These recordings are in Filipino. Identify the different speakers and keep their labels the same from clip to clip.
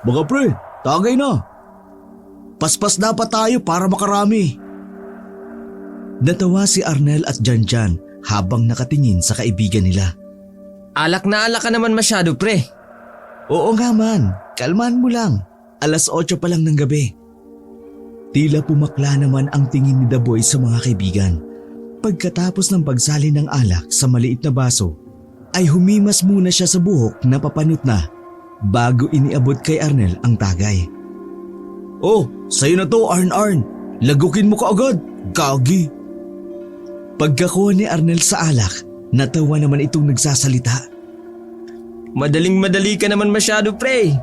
Speaker 1: Mga pre, tagay na. Paspas dapat tayo para makarami. Natawa si Arnel at Janjan habang nakatingin sa kaibigan nila.
Speaker 2: Alak na alak ka naman masyado, pre.
Speaker 1: Oo nga man, kalmahan mo lang. 8:00 pa lang ng gabi. Tila pumakla naman ang tingin ni The Boy sa mga kaibigan. Pagkatapos ng pagsali ng alak sa maliit na baso, ay humimas muna siya sa buhok na papanot na bago iniabot kay Arnel ang tagay. Oh, sa'yo na to, Arn. Lagukin mo ka agad, gagi. Pagkakuha ni Arnel sa alak, natawa naman itong nagsasalita.
Speaker 2: Madaling-madali ka naman masyado, pre.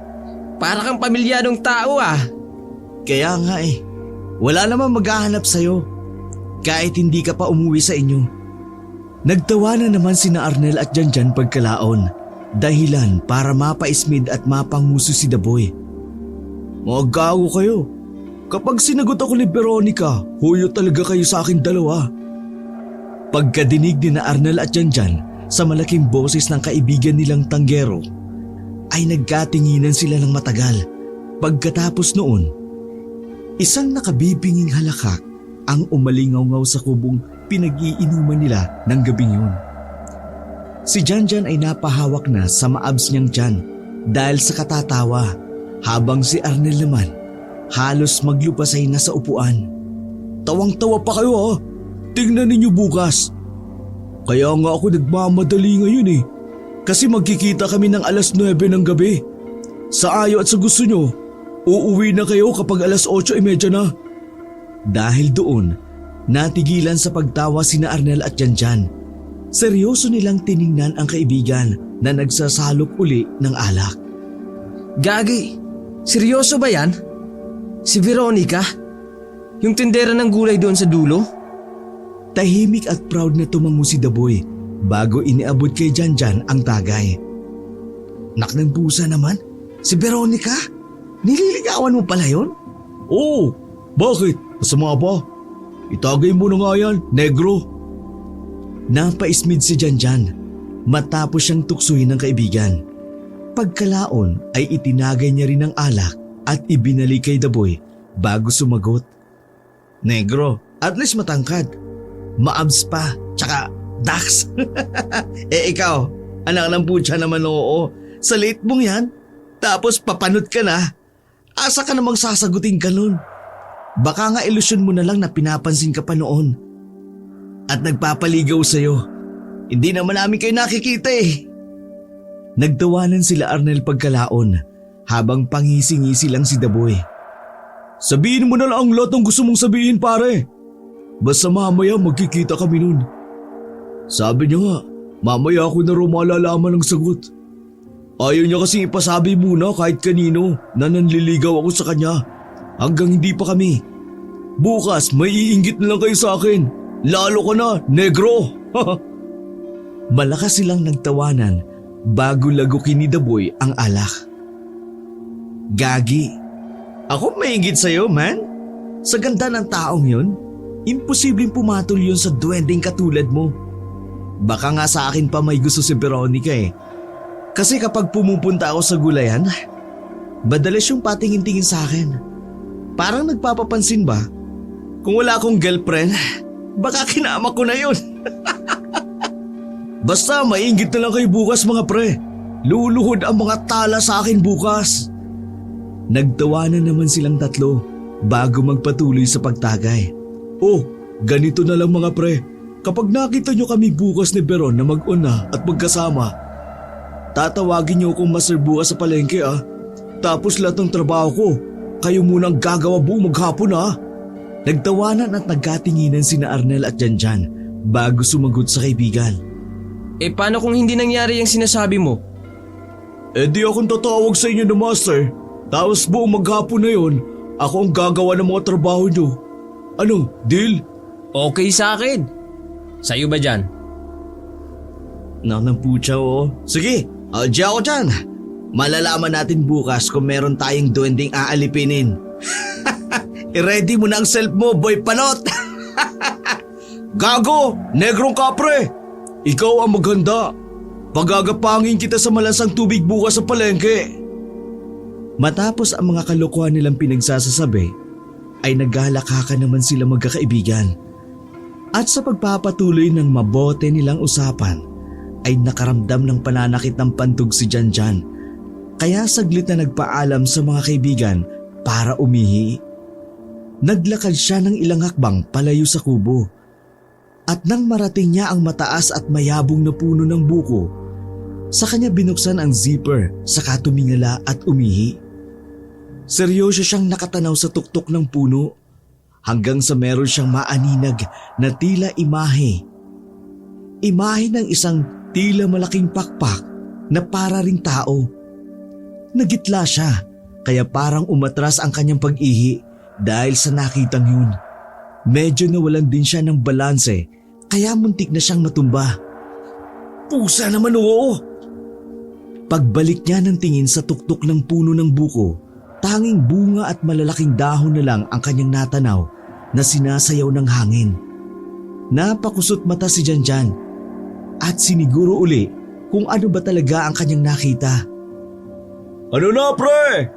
Speaker 2: Para kang pamilyadong tao ah.
Speaker 1: Kaya nga wala namang maghahanap sa'yo kahit hindi ka pa umuwi sa inyo. Nagtawa na naman sina Arnel at Janjan pagkalaon, dahilan para mapaismid at mapanguso si The Boy. Mga gago kayo. Kapag sinagot ako ni Veronica, huyo talaga kayo sa akin dalawa. Pagkadinig ni na Arnel at Janjan sa malaking boses ng kaibigan nilang Tanggero, ay nagkatinginan sila ng matagal. Pagkatapos noon, isang nakabibinging halakak ang umalingaw-ngaw sa kubong pinag-iinuman nila ng gabing yun. Si Janjan ay napahawak na sa maabs niyang tiyan dahil sa katatawa, habang si Arnel naman halos maglupasay na sa upuan. Tawang-tawa pa kayo ha, tingnan ninyo bukas. Kaya nga ako nagmamadali ngayon kasi magkikita kami ng 9:00 ng gabi. Sa ayaw at sa gusto nyo, uuwi na kayo kapag 8:30 na. Dahil doon, natigilan sa pagtawa sina Arnel at Janjan. Seryoso nilang tiningnan ang kaibigan na nagsasalok uli ng alak.
Speaker 2: Gagi, seryoso ba yan? Si Veronica? Yung tindera ng gulay doon sa dulo?
Speaker 1: Tahimik at proud na tumango si The Boy bago iniabot kay Janjan ang tagay. Nak ng pusa naman, si Veronica? Nililigawan mo pala yun? Oo, bakit? Masama ba? Itagay mo na nga yan, negro. Napaismid si Janjan matapos siyang tuksuhin ng kaibigan. Pagkalaon ay itinagay niya rin ang alak at ibinalik kay The Boy bago sumagot. Negro, at least matangkad. Maabs pa, tsaka dax. Ikaw, anak ng putya naman oo. Sa late mong yan, tapos papanot ka na. Asa ka namang sasagutin ka nun? Baka nga ilusyon mo na lang na pinapansin ka pa noon. At nagpapaligaw sa'yo. Hindi naman namin kayo nakikita Nagtawanan sila Arnel pagkalaon habang pangisi-ngisi lang si The Boy. Sabihin mo na lang ang lahat ng gusto mong sabihin pare. Basta mamaya magkikita kami nun. Sabi niya nga, mamaya ako na raw malalaman ng sagot. Ayaw niya kasi ipasabi muna kahit kanino na nanliligaw ako sa kanya hanggang hindi pa kami. Bukas may iinggit na lang kayo sa akin. Lalo ka na, negro! Malakas silang nagtawanan bago lagukin ni The Boy ang alak. Gagi, ako mainggit sa'yo man. Sa ganda ng taong yun, imposibleng pumatol yun sa duwending katulad mo. Baka nga sa akin pa may gusto si Veronica Kasi kapag pumupunta ako sa gulayan, madalas yung patingin-tingin sa akin. Parang nagpapapansin ba? Kung wala akong girlfriend, baka kinama ko na yun. Basta mainggit na lang kayo bukas mga pre. Luluhod ang mga tala sa akin bukas. Nagtawanan naman silang tatlo bago magpatuloy sa pagtagay. Oh, ganito na lang mga pre. Kapag nakita nyo kami bukas ni Veron na mag-una at magkasama, tatawagin nyo akong master bukas sa palengke Tapos lahat ng trabaho ko, kayo munang gagawa buong maghapon Nagtawanan at nagkatinginan sina Arnel at Janjan bago sumagot sa kaibigan.
Speaker 2: Paano kung hindi nangyari yung sinasabi mo?
Speaker 1: Di akong tatawag sa inyo na master. Tapos buong maghapon na yon, ako ang gagawa ng mga trabaho nyo. Ano, deal?
Speaker 2: Okay sa akin. Sa'yo ba dyan?
Speaker 1: Nang putya Sige, di ako dyan. Malalaman natin bukas kung meron tayong duwending aalipinin. I-ready mo na ang self mo, boy panot! Gago! Negrong kapre! Ikaw ang maghanda. Pagagapangin kita sa malansang tubig bukas sa palengke. Matapos ang mga kalokohan nilang pinagsasasabi, ay naghalakakan naman sila magkakaibigan. At sa pagpapatuloy ng mabote nilang usapan, ay nakaramdam ng pananakit ng pantog si Janjan. Kaya saglit na nagpaalam sa mga kaibigan para umihi. Naglakad siya ng ilang hakbang palayo sa kubo. At nang marating niya ang mataas at mayabong na puno ng buko, sa kanya binuksan ang zipper saka tumingala at umihi. Seryoso siyang nakatanaw sa tuktok ng puno hanggang sa meron siyang maaninag na tila imahe. Imahe ng isang tila malaking pakpak na para ring tao. Nagitla siya kaya parang umatras ang kanyang pag-ihi dahil sa nakitang yun. Medyo nawalan din siya ng balanse kaya muntik na siyang matumba. Pusa naman oo! Pagbalik niya ng tingin sa tuktok ng puno ng buko, tanging bunga at malalaking dahon na lang ang kanyang natanaw na sinasayaw ng hangin. Napakusot mata si Janjan at siniguro uli kung ano ba talaga ang kanyang nakita. Ano na pre?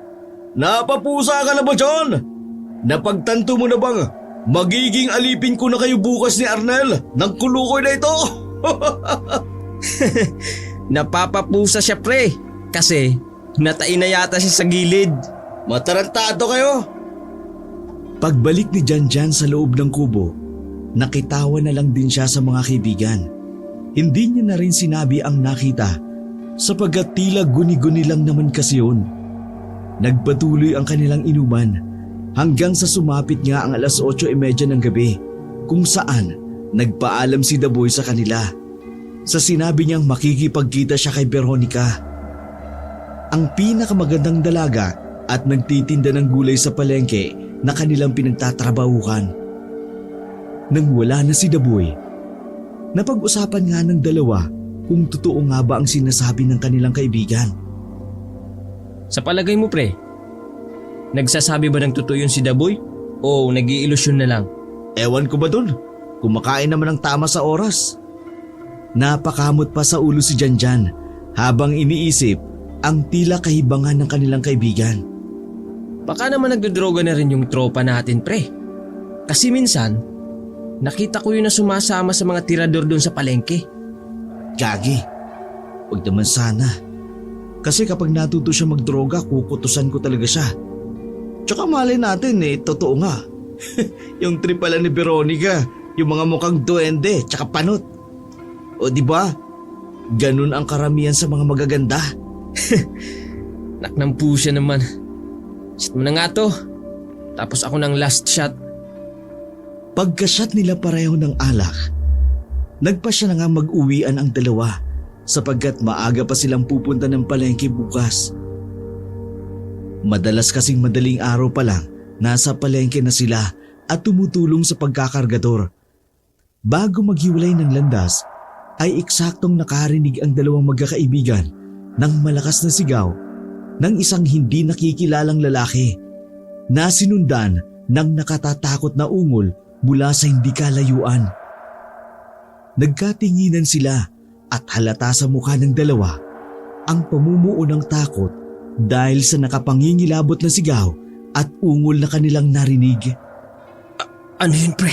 Speaker 1: Napapusa ka na ba dyan? Napagtanto mo na bang magiging alipin ko na kayo bukas ni Arnel ng kulukoy na ito?
Speaker 2: Napapapusa siya pre, kasi natain na yata siya sa gilid.
Speaker 1: Matarantado kayo! Pagbalik ni Janjan sa loob ng kubo, nakitawa na lang din siya sa mga kaibigan. Hindi niya na rin sinabi ang nakita sapagkat tila guni-guni lang naman kasi yun. Nagpatuloy ang kanilang inuman hanggang sa sumapit nga ang 8:30 ng gabi kung saan nagpaalam si Daboy sa kanila. Sa sinabi niyang makikipagkita siya kay Veronica, ang pinakamagandang dalaga at nagtitinda ng gulay sa palengke na kanilang pinagtatrabahuhan. Nang wala na si Daboy, napag-usapan nga ng dalawa kung totoo nga ba ang sinasabi ng kanilang kaibigan.
Speaker 2: Sa palagay mo pre, nagsasabi ba ng totoo yun si Daboy o nag-iilusyon na lang?
Speaker 1: Ewan ko ba dun? Kumakain naman ng tama sa oras. Napakamot pa sa ulo si Janjan habang iniisip ang tila kahibangan ng kanilang kaibigan.
Speaker 2: Baka naman nagdodroga na rin yung tropa natin pre. Kasi minsan, nakita ko yun na sumasama sa mga tirador doon sa palengke.
Speaker 1: Gagi, wag naman sana. Kasi kapag natuto siya magdroga, kukutusan ko talaga siya. Tsaka malay natin totoo nga. Yung trip pala ni Veronica, yung mga mukhang duwende tsaka panot. O di ba? Ganun ang karamihan sa mga magaganda.
Speaker 2: Naknang pusya naman. Shot mo na nga to. Tapos ako ng last shot.
Speaker 1: Pagka-shot nila pareho ng alak, nagpa siya na nga mag-uwian ang dalawa sapagkat maaga pa silang pupunta ng palengke bukas. Madalas kasing madaling araw pa lang nasa palengke na sila at tumutulong sa pagkakargador. Bago maghiwalay ng landas, ay eksaktong nakarinig ang dalawang magkakaibigan ng malakas na sigaw ng isang hindi nakikilalang lalaki na sinundan ng nakatatakot na ungol mula sa hindi kalayuan. Nagkatinginan sila at halata sa mukha ng dalawa ang pamumuo ng takot dahil sa nakapangingilabot na sigaw at ungol na kanilang narinig.
Speaker 2: Ano yun pre?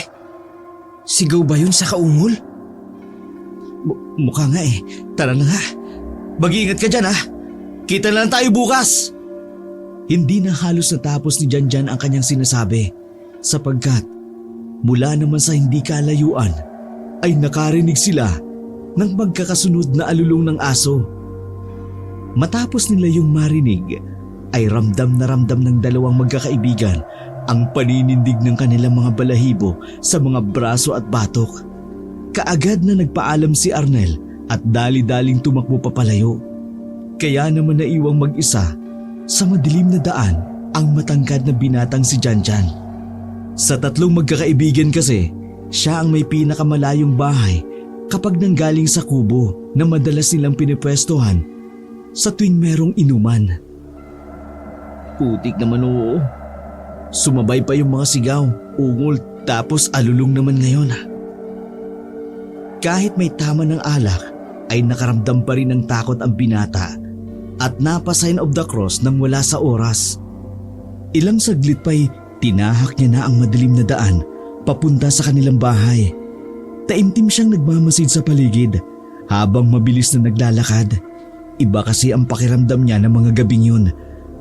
Speaker 2: Sigaw ba yun sa kaungol?
Speaker 1: Mukha nga Tara na nga. Mag-iingat ka dyan Kita na lang tayo bukas. Hindi na halos natapos ni Janjan ang kanyang sinasabi sapagkat mula naman sa hindi kalayuan ay nakarinig sila ng magkakasunod na alulong ng aso. Matapos nila yung marinig ay ramdam na ramdam ng dalawang magkakaibigan ang paninindig ng kanilang mga balahibo sa mga braso at batok. Kaagad na nagpaalam si Arnel at dali-daling tumakbo papalayo. Kaya naman naiwang mag-isa sa madilim na daan ang matangkad na binatang si Janjan. Sa tatlong magkakaibigan kasi, siya ang may pinakamalayong bahay kapag nanggaling sa kubo na madalas nilang pinipwestohan sa tuwing merong inuman. Putik naman oo. Sumabay pa yung mga sigaw, ungol tapos alulong naman ngayon. Kahit may tama ng alak ay nakaramdam pa rin ng takot ang binata at napa-sign of the cross nang wala sa oras. Ilang saglit pa'y tinahak niya na ang madilim na daan papunta sa kanilang bahay. Taimtim siyang nagmamasid sa paligid habang mabilis na naglalakad. Iba kasi ang pakiramdam niya ng mga gabing yun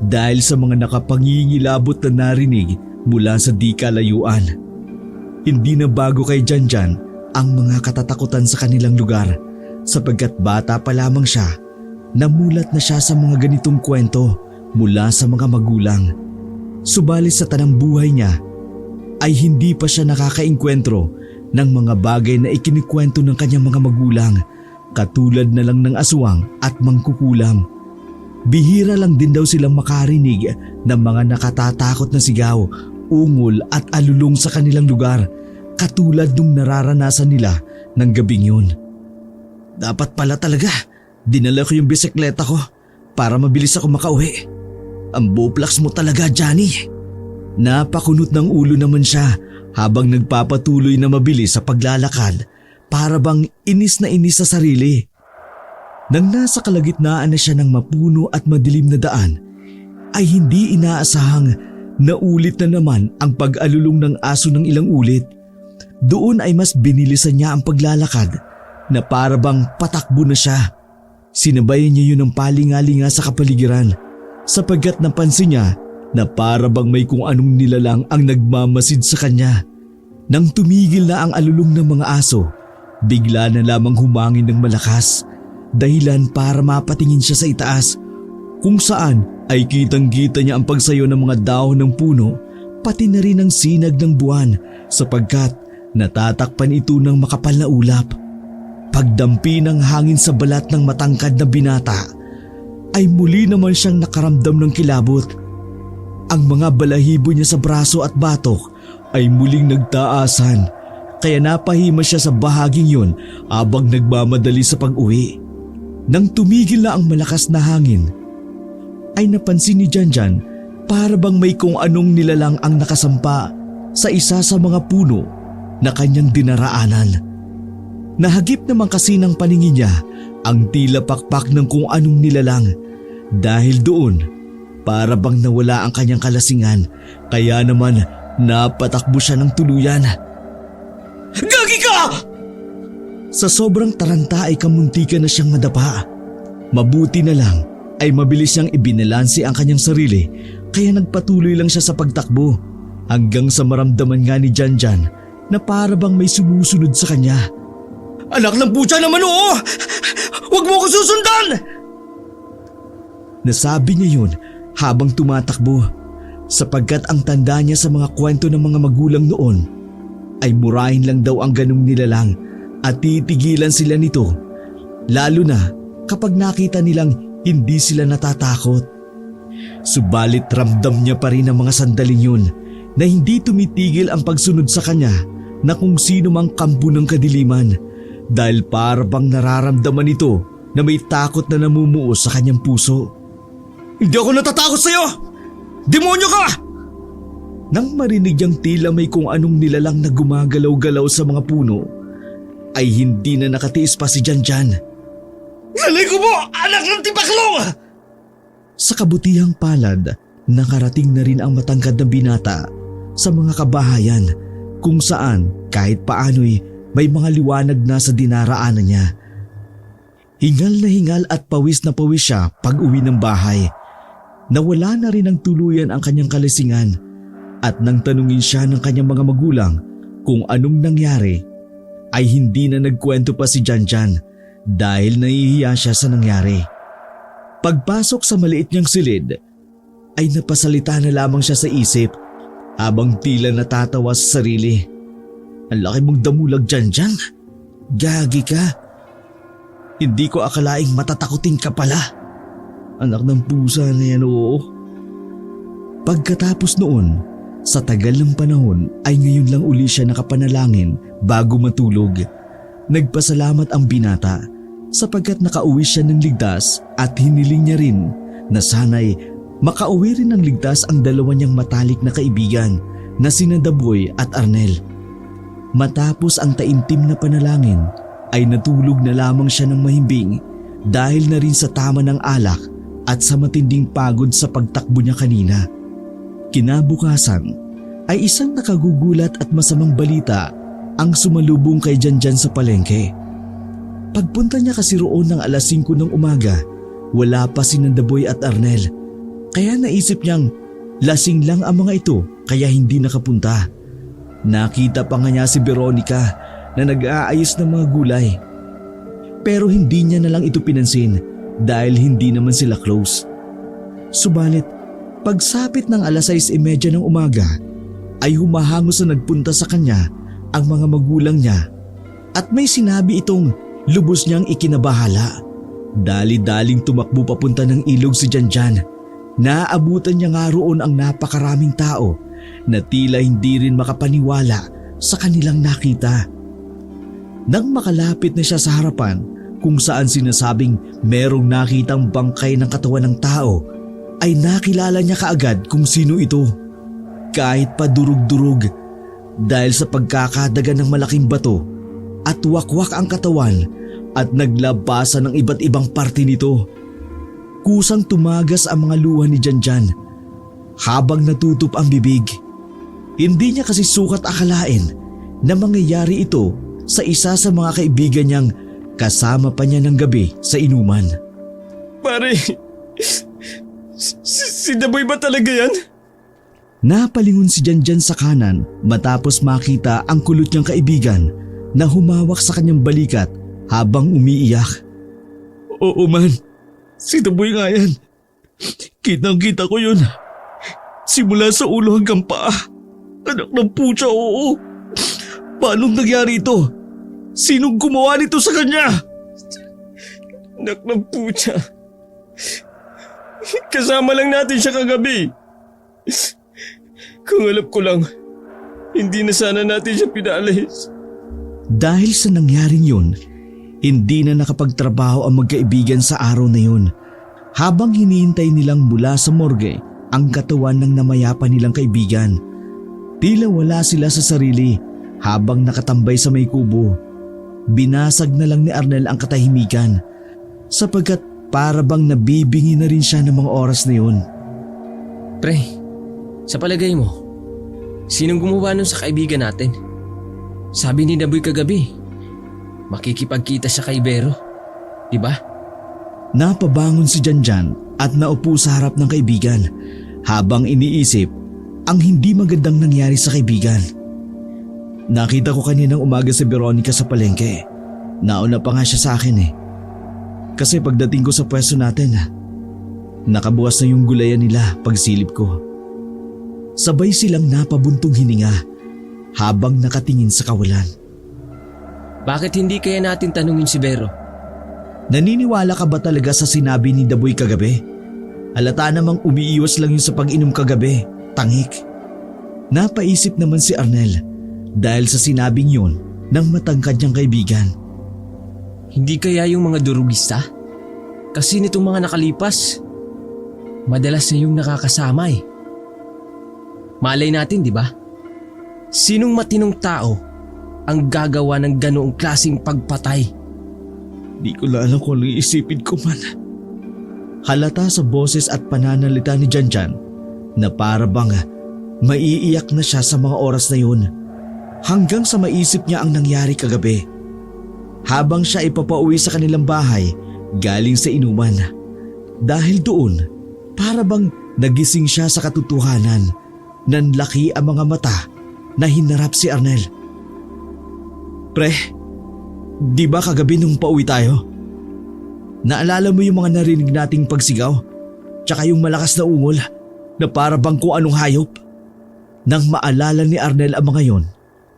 Speaker 1: dahil sa mga nakapangingilabot na narinig mula sa di kalayuan. Hindi na bago kay Janjan ang mga katatakutan sa kanilang lugar sapagkat bata pa lamang siya. Namulat na siya sa mga ganitong kwento mula sa mga magulang. Subalit sa tanang buhay niya ay hindi pa siya nakakaengkwentro ng mga bagay na ikinikwento ng kanyang mga magulang, katulad na lang ng aswang at mangkukulam. Bihira lang din daw silang makarinig ng mga nakatatakot na sigaw, ungol at alulong sa kanilang lugar, katulad nung nararanasan nila ng gabing yun. Dapat pala talaga, dinala ko yung bisikleta ko para mabilis ako makauwi. Ang buplax mo talaga, Johnny. Napakunot ng ulo naman siya habang nagpapatuloy na mabilis sa paglalakad, para bang inis na inis sa sarili. Nang nasa kalagitnaan na siya ng mapuno at madilim na daan, ay hindi inaasahang naulit na naman ang pag-alulong ng aso ng ilang ulit. Doon ay mas binilisan niya ang paglalakad na para bang patakbo na siya. Sinabayan niya yun ng palingalinga sa kapaligiran sapagkat napansin niya na para bang may kung anong nilalang ang nagmamasid sa kanya. Nang tumigil na ang alulong ng mga aso, bigla na lamang humangin ng malakas, dahilan para mapatingin siya sa itaas, kung saan ay kitang-kita niya ang pagsayo ng mga dahon ng puno, pati na rin ang sinag ng buwan sapagkat natatakpan ito ng makapal na ulap. Pagdampi ng hangin sa balat ng matangkad na binata, ay muli naman siyang nakaramdam ng kilabot. Ang mga balahibo niya sa braso at batok ay muling nagtaasan, kaya napahima siya sa bahaging yun habang nagmamadali sa pag-uwi. Nang tumigil na ang malakas na hangin, ay napansin ni Janjan para bang may kung anong nilalang ang nakasampa sa isa sa mga puno na kanyang dinaraanan. Nahagip naman kasi ng paningin niya ang tila pakpak ng kung anong nilalang. Dahil doon, para bang nawala ang kanyang kalasingan, kaya naman napatakbo siya ng tuluyan. Gagi ka! Sa sobrang taranta ay kamuntikan na siyang madapa. Mabuti na lang ay mabilis niyang ibinalansi ang kanyang sarili, kaya nagpatuloy lang siya sa pagtakbo hanggang sa maramdaman nga ni Janjan na para bang may sumusunod sa kanya. Anak ng pucha naman, oo! Huwag mo ko susundan! Nasabi niya yun habang tumatakbo sapagkat ang tanda niya sa mga kwento ng mga magulang noon ay murahin lang daw ang ganong nilalang at titigilan sila nito, lalo na kapag nakita nilang hindi sila natatakot. Subalit ramdam niya pa rin ang mga sandaling yun na hindi tumitigil ang pagsunod sa kanya na kung sino mang kampo ng kadiliman, dahil para bang nararamdaman ito na may takot na namumuo sa kanyang puso. Hindi ako natatakot sa'yo! Demonyo ka! Nang marinig niyang tila may kung anong nilalang na gumagalaw-galaw sa mga puno, ay hindi na nakatiis pa si Janjan. Lalay ko mo! Anak ng tipaklong! Sa kabutihang palad, nakarating na rin ang matangkad na binata sa mga kabahayan kung saan kahit paano'y may mga liwanag na sa dinaraanan niya. Hingal na hingal at pawis na pawis siya pag uwi ng bahay. Nawala na rin ng tuluyan ang kanyang kalasingan at nang tanungin siya ng kanyang mga magulang kung anong nangyari, ay hindi na nagkwento pa si Janjan dahil nahihiya siya sa nangyari. Pagpasok sa maliit niyang silid, ay napasalita na lamang siya sa isip habang tila natatawa sa sarili. Ang laki mong damulag, Janjan. Gagi ka. Hindi ko akalaing matatakutin ka pala. Anak ng pusa na yan, oo. Pagkatapos noon, sa tagal ng panahon ay ngayon lang uli siya nakapanalangin bago matulog. Nagpasalamat ang binata sapagkat nakauwi siya ng ligtas at hiniling niya rin na sana'y makauwi rin ng ligtas ang dalawa niyang matalik na kaibigan na sina Daboy at Arnel. Matapos ang taimtim na panalangin ay natulog na lamang siya ng mahimbing dahil na rin sa tama ng alak at sa matinding pagod sa pagtakbo niya kanina. Kinabukasan ay isang nakagugulat at masamang balita ang sumalubong kay Janjan sa palengke. Pagpunta niya kasi roon ng alas 5 ng umaga, wala pa si Nandaboy at Arnel. Kaya naisip niyang lasing lang ang mga ito kaya hindi nakapunta. Nakita pa nga niya si Veronica na nag-aayos ng mga gulay. Pero hindi niya na lang ito pinansin dahil hindi naman sila close. Subalit, pagsapit ng alas 6:30 ng umaga ay humahango sa nagpunta sa kanya ang mga magulang niya at may sinabi itong lubos niyang ikinabahala. Dali-daling tumakbo papunta ng ilog si Janjan. Naabutan niya nga roon ang napakaraming tao na tila hindi rin makapaniwala sa kanilang nakita. Nang makalapit na siya sa harapan kung saan sinasabing merong nakitang bangkay ng katawan ng tao, ay nakilala niya kaagad kung sino ito. Kahit pa durug-durug dahil sa pagkakadaga ng malaking bato at wakwak ang katawan at naglabasan ng iba't ibang parte nito. Kusang tumagas ang mga luha ni Janjan habang natutup ang bibig. Hindi niya kasi sukat akalain na mangyayari ito sa isa sa mga kaibigan niyang kasama pa niya ng gabi sa inuman.
Speaker 2: Pare, si Daboy ba talaga yan?
Speaker 1: Napalingon si Janjan sa kanan matapos makita ang kulot niyang kaibigan na humawak sa kanyang balikat habang umiiyak. Oo man, si Daboy nga yan. Kitang-kita ko yun. Simula sa ulo hanggang paa. Anak ng putya, oo. Paanong nangyari ito? Sinong gumawa nito sa kanya?
Speaker 2: Anak ng putya. Kasama lang natin siya kagabi. Kung alam ko lang, hindi na sana natin siya pinaalis.
Speaker 1: Dahil sa nangyaring yun, hindi na nakapagtrabaho ang magkaibigan sa araw na yun. Habang hinihintay nilang mula sa morgue ang katawan ng namayapa nilang kaibigan, tila wala sila sa sarili habang nakatambay sa may kubo. Binasag na lang ni Arnel ang katahimikan sapagkat para bang nabibingi na rin siya ng mga oras na yun.
Speaker 2: Pre, sa palagay mo, sinong gumawa nun sa kaibigan natin? Sabi ni Daboy kagabi, makikipagkita siya kay Vero, di ba?
Speaker 1: Napabangon si Janjan at naupo sa harap ng kaibigan habang iniisip ang hindi magandang nangyari sa kaibigan. Nakita ko kaninang umaga si Veronica sa palengke. Nauna pa nga siya sa akin eh. Kasi pagdating ko sa pwesto natin, nakabukas na yung gulayan nila pagsilip ko. Sabay silang napabuntong hininga habang nakatingin sa kawalan.
Speaker 2: Bakit hindi kaya natin tanungin si Vero?
Speaker 1: Naniniwala ka ba talaga sa sinabi ni Daboy kagabi? Halata namang umiiwas lang yun sa pag-inom kagabi, tangik. Napaisip naman si Arnel dahil sa sinabing yun ng matangkad niyang kaibigan.
Speaker 2: Hindi kaya yung mga durugista? Kasi nitong mga nakalipas, madalas na yung nakakasama eh. Malay natin, di ba? Sinong matinong tao ang gagawa ng ganoong klaseng pagpatay?
Speaker 1: Di ko na alam kung anong isipin ko man. Halata sa boses at pananalita ni Janjan na para bang maiiyak na siya sa mga oras na yun hanggang sa maisip niya ang nangyari kagabi. Habang siya ipapauwi sa kanilang bahay galing sa inuman. Dahil doon, para bang nagising siya sa katotohanan. Nanlaki ang mga mata na hinarap si Arnel. Pre, di ba kagabi nung pauwi tayo? Naalala mo yung mga narinig nating pagsigaw? Tsaka yung malakas na ungol na para bang kung anong hayop? Nang maalala ni Arnel ang mga yon,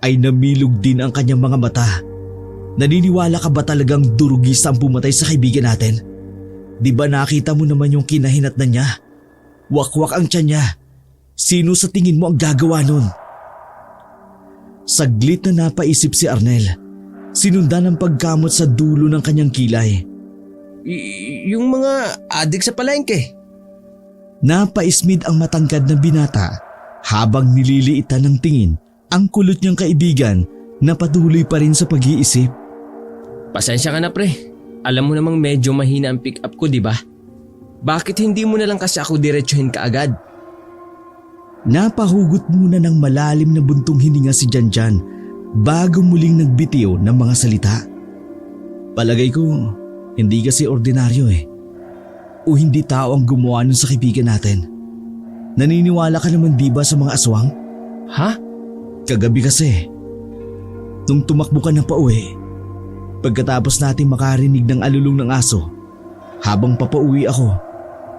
Speaker 1: ay namilog din ang kanyang mga mata. Naniniwala ka ba talagang durugista ang pumatay sa kaibigan natin? Di ba nakita mo naman yung kinahinatnan niya? Wakwak ang tiyan niya. Sino sa tingin mo ang gagawa nun? Saglit na napaisip si Arnel. Sinundan ang pagkamot sa dulo ng kanyang kilay.
Speaker 2: Yung mga adik sa palengke.
Speaker 1: Napaismid ang matangkad na binata habang nililiitan ng tingin ang kulot niyang kaibigan na patuloy pa rin sa pag-iisip.
Speaker 2: Pasensya ka na pre. Alam mo namang medyo mahina ang pick up ko, di ba? Bakit hindi mo na lang kasi ako diretsuhin kaagad?
Speaker 1: Napahugot muna ng malalim na buntong hininga si Janjan bago muling nagbitiw ng mga salita. Palagay ko, hindi kasi ordinaryo o hindi tao ang gumawa nun sa kaibigan natin. Naniniwala ka naman di ba sa mga aswang?
Speaker 2: Ha?
Speaker 1: Kagabi kasi, nung tumakbo ka na pauwi, pagkatapos natin makarinig ng alulong ng aso, habang papauwi ako,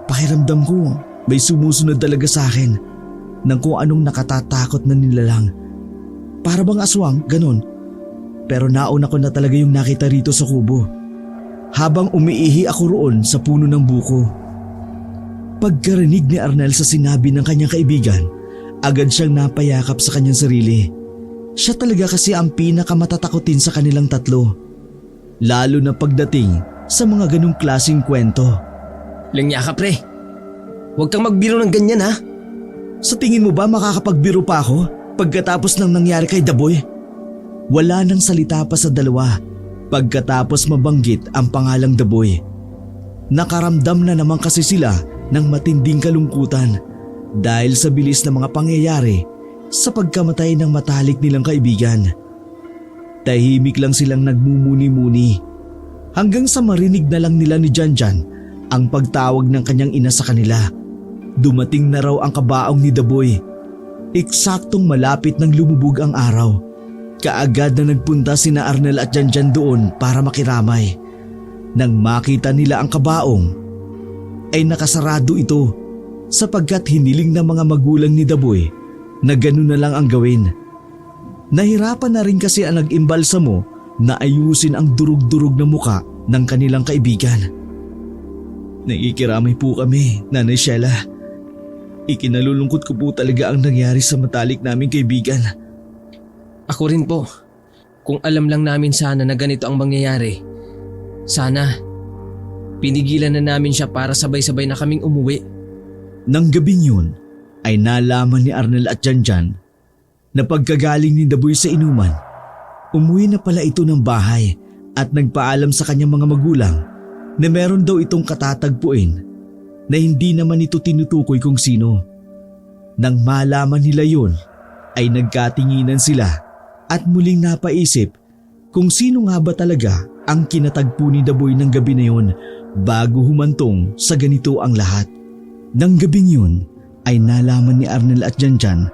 Speaker 1: pakiramdam ko may sumusunod talaga sa akin ng kung anong nakatatakot na nilalang. Para bang aswang, ganun. Pero nauna ko na talaga yung nakita rito sa kubo, habang umiihi ako roon sa puno ng buko. Pagkarinig ni Arnel sa sinabi ng kanyang kaibigan, agad siyang napayakap sa kanyang sarili. Siya talaga kasi ang pinakamatatakotin sa kanilang tatlo, lalo na pagdating sa mga ganong klaseng kwento.
Speaker 2: Langya ka pre. Huwag kang magbiro ng ganyan ha.
Speaker 1: Sa tingin mo ba makakapagbiro pa ako pagkatapos ng nangyari kay Daboy? Wala nang salita pa sa dalawa pagkatapos mabanggit ang pangalang Daboy. Nakaramdam na naman kasi sila ng matinding kalungkutan dahil sa bilis na mga pangyayari sa pagkamatay ng matalik nilang kaibigan. Tahimik lang silang nagmumuni-muni hanggang sa marinig na lang nila ni Janjan ang pagtawag ng kanyang ina sa kanila. Dumating na raw ang kabaong ni Daboy. Eksaktong malapit nang lumubog ang araw. Kaagad na nagpunta sina Arnel at Janjan doon para makiramay. Nang makita nila ang kabaong, ay nakasarado ito sapagkat hiniling ng mga magulang ni Daboy na gano'n na lang ang gawin. Nahirapan na rin kasi ang nag-imbalsamo na ayusin ang durug-durug na muka ng kanilang kaibigan. Nakikiramay po kami, Nanay Sheila. Ikinalulungkot ko po talaga ang nangyari sa matalik naming kaibigan.
Speaker 2: Ako rin po. Kung alam lang namin sana na ganito ang mangyayari, sana pinigilan na namin siya para sabay-sabay na kaming umuwi.
Speaker 1: Nang gabing yun ay nalaman ni Arnel at Janjan na pagkagaling ni Daboy sa inuman, umuwi na pala ito ng bahay at nagpaalam sa kanyang mga magulang na meron daw itong katatagpuin na hindi naman ito tinutukoy kung sino. Nang malaman nila yun ay nagkatinginan sila at muling napaisip kung sino nga ba talaga ang kinatagpo ni Daboy ng gabi na yun bago humantong sa ganito ang lahat. Nang gabing yun ay nalaman ni Arnel at Janjan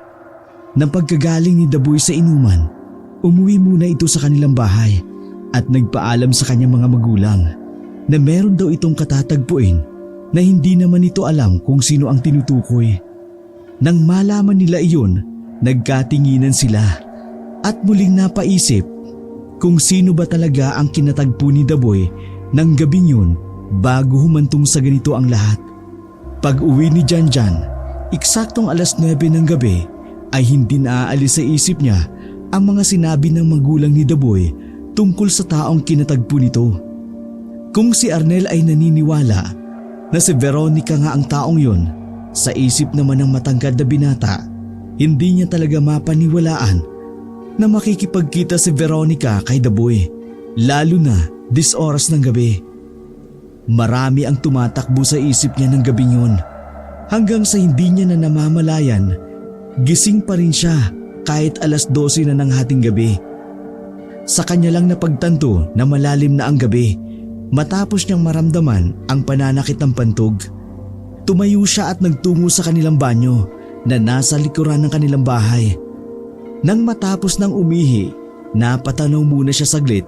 Speaker 1: na pagkagaling ni Daboy sa inuman, umuwi muna ito sa kanilang bahay at nagpaalam sa kanyang mga magulang na meron daw itong katatagpuin na hindi naman ito alam kung sino ang tinutukoy. Nang malaman nila iyon, nagkatinginan sila at muling napaisip kung sino ba talaga ang kinatagpo ni Daboy ng gabing yun bago humantong sa ganito ang lahat. Pag uwi ni Janjan, eksaktong 9:00 ng gabi ay hindi naaalis sa isip niya ang mga sinabi ng magulang ni Daboy tungkol sa taong kinatagpo nito. Kung si Arnel ay naniniwala na si Veronica nga ang taong yon, sa isip naman ng matangkad na binata, hindi niya talaga mapaniwalaan na makikipagkita si Veronica kay Daboy, lalo na 10 oras ng gabi. Marami ang tumatakbo sa isip niya ng gabing yun, hanggang sa hindi niya na namamalayan, gising pa rin siya kahit 12:00 na ng hating gabi. Sa kanya lang napagtanto na malalim na ang gabi matapos niyang maramdaman ang pananakit ng pantog. Tumayo siya at nagtungo sa kanilang banyo na nasa likuran ng kanilang bahay. Nang matapos ng umihi, napatanaw muna siya saglit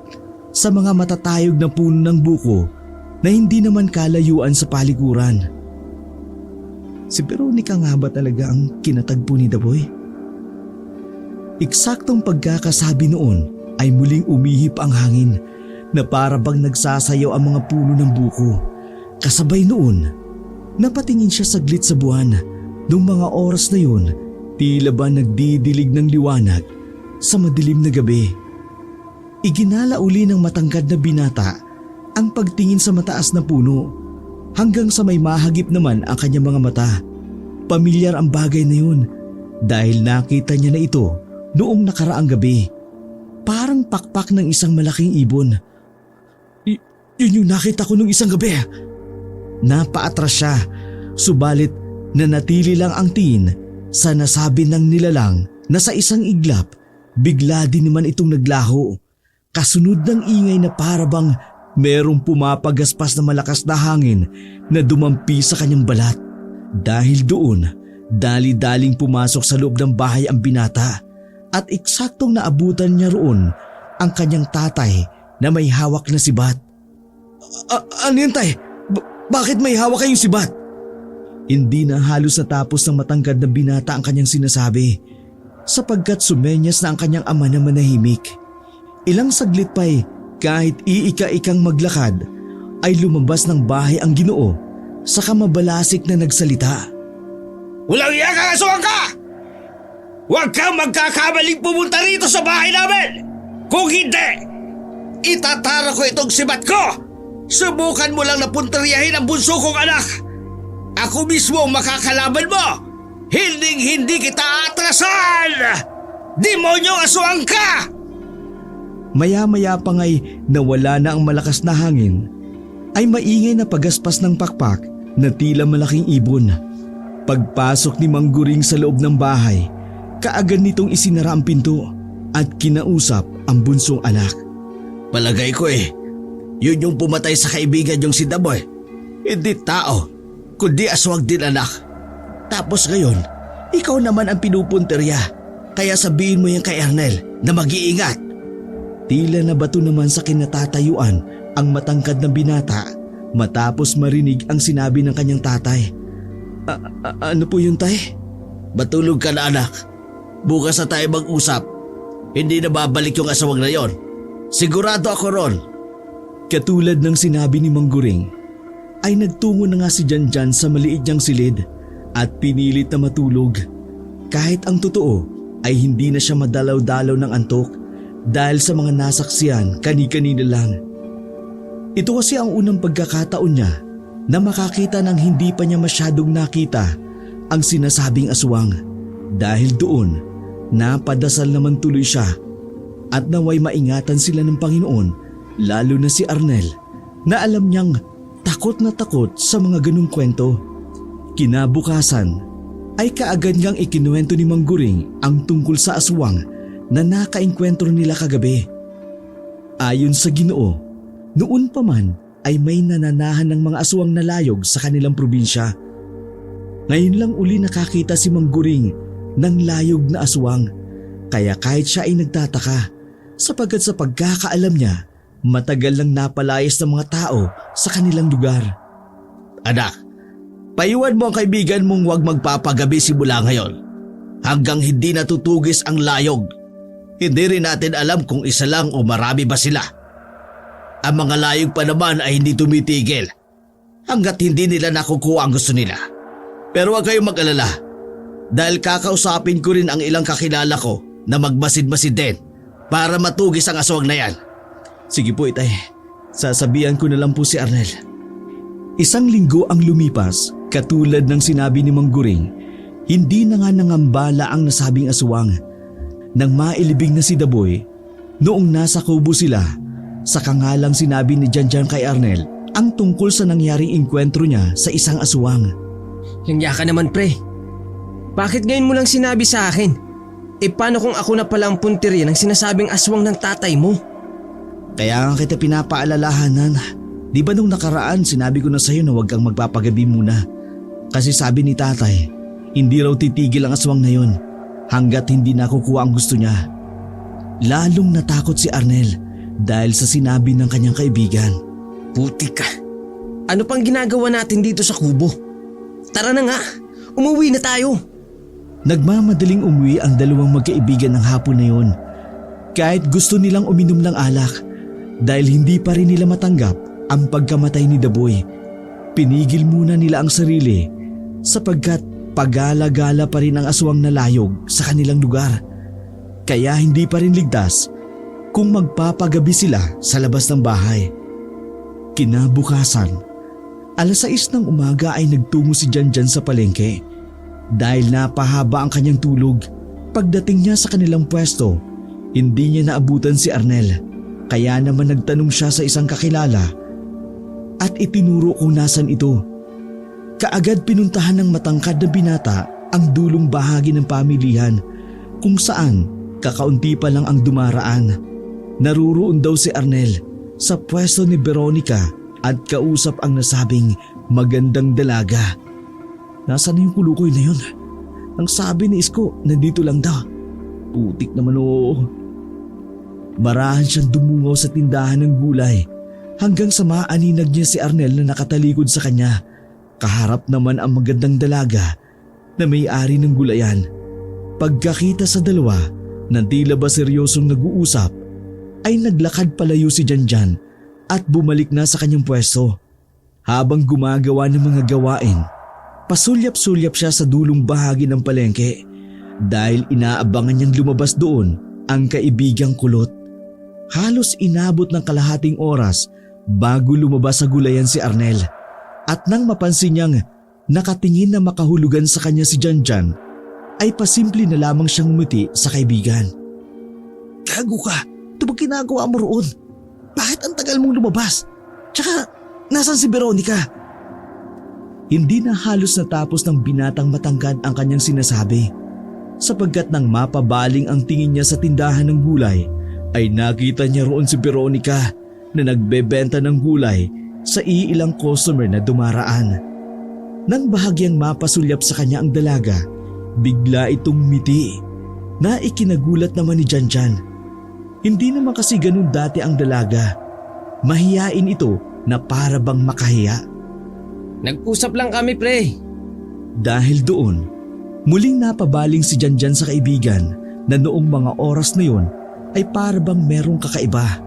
Speaker 1: sa mga matatayog na puno ng buko na hindi naman kalayuan sa palikuran. Si Veronica nga ba talaga ang kinatagpo ni Daboy? Eksaktong pagkakasabi noon ay muling umihip ang hangin na para bang nagsasayaw ang mga puno ng buko. Kasabay noon, napatingin siya saglit sa buwan. Noong mga oras na yun, tila ba nagdidilig ng liwanag sa madilim na gabi. Iginala uli ng matangkad na binata ang pagtingin sa mataas na puno hanggang sa may mahagip naman ang kanyang mga mata. Pamilyar ang bagay na yun dahil nakita niya na ito noong nakaraang gabi. Parang pakpak ng isang malaking ibon. Yun yung nakita ko nung isang gabi. Napaatras siya, subalit nanatili lang ang tiin sa nasabi ng nilalang na sa isang iglap, bigla din naman itong naglaho. Kasunod ng ingay na parabang merong pumapagaspas na malakas na hangin na dumampi sa kanyang balat. Dahil doon, dali-daling pumasok sa loob ng bahay ang binata at eksaktong naabutan niya roon ang kanyang tatay na may hawak na sibat. Ano yun, tay? Bakit may hawak kayong sibat? Hindi na halos natapos ng matangkad na binata ang kanyang sinasabi sapagkat sumenyas na ang kanyang ama na manahimik. Ilang saglit pa'y kahit iika-ikang maglakad ay lumabas ng bahay ang Ginoo saka mabalasik na nagsalita.
Speaker 3: Walang iya kang aswang ka! Huwag kang magkakamaling pumunta rito sa bahay namin! Kung hindi, itatara ko itong sibat ko! Subukan mo lang na punteriyahin ang bunso kong anak! Ako mismo ang makakalaban mo! Hinding-hindi kita atrasan! Demonyong aswang ka!
Speaker 1: Maya-maya pa nga'y nawala na ang malakas na hangin, ay maingay na pagaspas ng pakpak na tila malaking ibon. Pagpasok ni Mang Guring sa loob ng bahay, kaagad nitong isinara ang pinto at kinausap ang bunsong anak.
Speaker 3: Palagay ko yun yung pumatay sa kaibigan yung si Daboy. Hindi tao, kundi aswang din anak. Tapos ngayon, ikaw naman ang pinupunterya. Kaya sabihin mo yan kay Ernel na mag-iingat.
Speaker 1: Tila nabato naman sa kinatatayuan ang matangkad na binata matapos marinig ang sinabi ng kanyang tatay. Ano po yun, tay?
Speaker 3: Matulog ka na anak. Bukas na tayo mag-usap. Hindi na babalik yung aswang na yon. Sigurado ako ron.
Speaker 1: Katulad ng sinabi ni Mang Guring, ay nagtungo na nga si Janjan sa maliit niyang silid at pinilit na matulog. Kahit ang totoo ay hindi na siya madalaw-dalaw ng antok dahil sa mga nasaksiyan kani-kanina lang. Ito kasi ang unang pagkakataon niya na makakita ng hindi pa niya masyadong nakita ang sinasabing aswang. Dahil doon, napadasal naman tuloy siya at naway maingatan sila ng Panginoon, lalo na si Arnel na alam niyang takot na takot sa mga ganung kwento. Kinabukasan ay kaagad niyang ikinuwento ni Mang Guring ang tungkol sa aswang na nakaengkwentro nila kagabi. Ayon sa Ginoo, noon pa man ay may nananahan ng mga aswang na layog sa kanilang probinsya. Ngayon lang uli nakakita si Mang Guring ng layog na aswang, kaya kahit siya ay nagtataka sapagkat sa pagkakaalam niya, matagal lang napalayas ng mga tao sa kanilang lugar.
Speaker 3: Anak, payuhan mo ang kaibigan mong huwag magpapagabi simula ngayon hanggang hindi natutugis ang layog. Hindi rin natin alam kung isa lang o marami ba sila. Ang mga layog pa naman ay hindi tumitigil hanggat hindi nila nakukuha ang gusto nila. Pero huwag kayong mag-alala dahil kakausapin ko rin ang ilang kakilala ko na magmasid-masid din para matugis ang aswang na yan.
Speaker 1: Sige po, itay. Sasabihan ko na lang po si Arnel. Isang linggo ang lumipas, katulad ng sinabi ni Mang Guring, hindi na nga nangambala ang nasabing aswang. Nang mailibing na si Daboy, noong nasa kubo sila, saka nga lang sinabi ni Janjan kay Arnel ang tungkol sa nangyaring engkwentro niya sa isang aswang.
Speaker 2: Langya ka naman, pre. Bakit ngayon mo lang sinabi sa akin? Paano kung ako na pala ang punteriya ng sinasabing aswang ng tatay mo?
Speaker 1: Kaya nga kita pinapaalalahanan. Di ba nung nakaraan sinabi ko na sa'yo na huwag kang magpapagabi muna? Kasi sabi ni tatay, hindi raw titigil ang aswang na yun hanggat hindi nakukuha ang gusto niya. Lalong natakot si Arnel dahil sa sinabi ng kanyang kaibigan.
Speaker 2: Putik ka. Ano pang ginagawa natin dito sa kubo? Tara na nga, umuwi na tayo.
Speaker 1: Nagmamadaling umuwi ang dalawang magkaibigan ng hapon na yun. Kahit gusto nilang uminom ng alak dahil hindi pa rin nila matanggap ang pagkamatay ni Daboy. Pinigil muna nila ang sarili sapagkat pagala-gala pa rin ang aswang na layog sa kanilang lugar. Kaya hindi pa rin ligtas kung magpapagabi sila sa labas ng bahay. Kinabukasan, alas 6 ng umaga ay nagtungo si Janjan sa palengke. Dahil napahaba ang kanyang tulog, pagdating niya sa kanilang pwesto, hindi niya naabutan si Arnel. Kaya naman nagtanong siya sa isang kakilala at itinuro kung nasan ito. Kaagad pinuntahan ng matangkad na binata ang dulong bahagi ng pamilihan kung saan kakaunti pa lang ang dumaraan. Naruroon daw si Arnel sa pwesto ni Veronica at kausap ang nasabing magandang dalaga. Nasaan na yung kulukoy na yun? Ang sabi ni Isko, nandito lang daw. Putik naman oo. Marahan siyang dumungaw sa tindahan ng gulay hanggang sa maaninag niya si Arnel na nakatalikod sa kanya. Kaharap naman ang magandang dalaga na may-ari ng gulayan. Pagkakita sa dalawa na tila ba seryosong nag-uusap, ay naglakad palayo si Janjan at bumalik na sa kanyang pwesto. Habang gumagawa ng mga gawain, pasulyap-sulyap siya sa dulong bahagi ng palengke dahil inaabangan niyang lumabas doon ang kaibigang kulot. Halos inabot ng kalahating oras bago lumabas sa gulayan si Arnel. At nang mapansin niyang nakatingin na makahulugan sa kanya si Janjan, ay pasimple na lamang siyang umiti sa kaibigan. Gago ka! Ito ba ginagawa mo roon? Bakit ang tagal mong lumabas? Tsaka, nasan si Veronica? Hindi na halos natapos ng binatang matangkad ang kanyang sinasabi, sapagkat nang mapabaling ang tingin niya sa tindahan ng gulay, ay nakita niya roon si Veronica na nagbebenta ng gulay sa iilang customer na dumaraan. Nang bahagyang mapasulyap sa kanya ang dalaga, bigla itong miti na ikinagulat naman ni Janjan. Hindi naman kasi ganun dati ang dalaga. Mahiyain ito na para bang makahiya.
Speaker 2: Nag-usap lang kami, pre.
Speaker 1: Dahil doon, muling napabaling si Janjan sa kaibigan na noong mga oras na yun ay para bang merong kakaiba.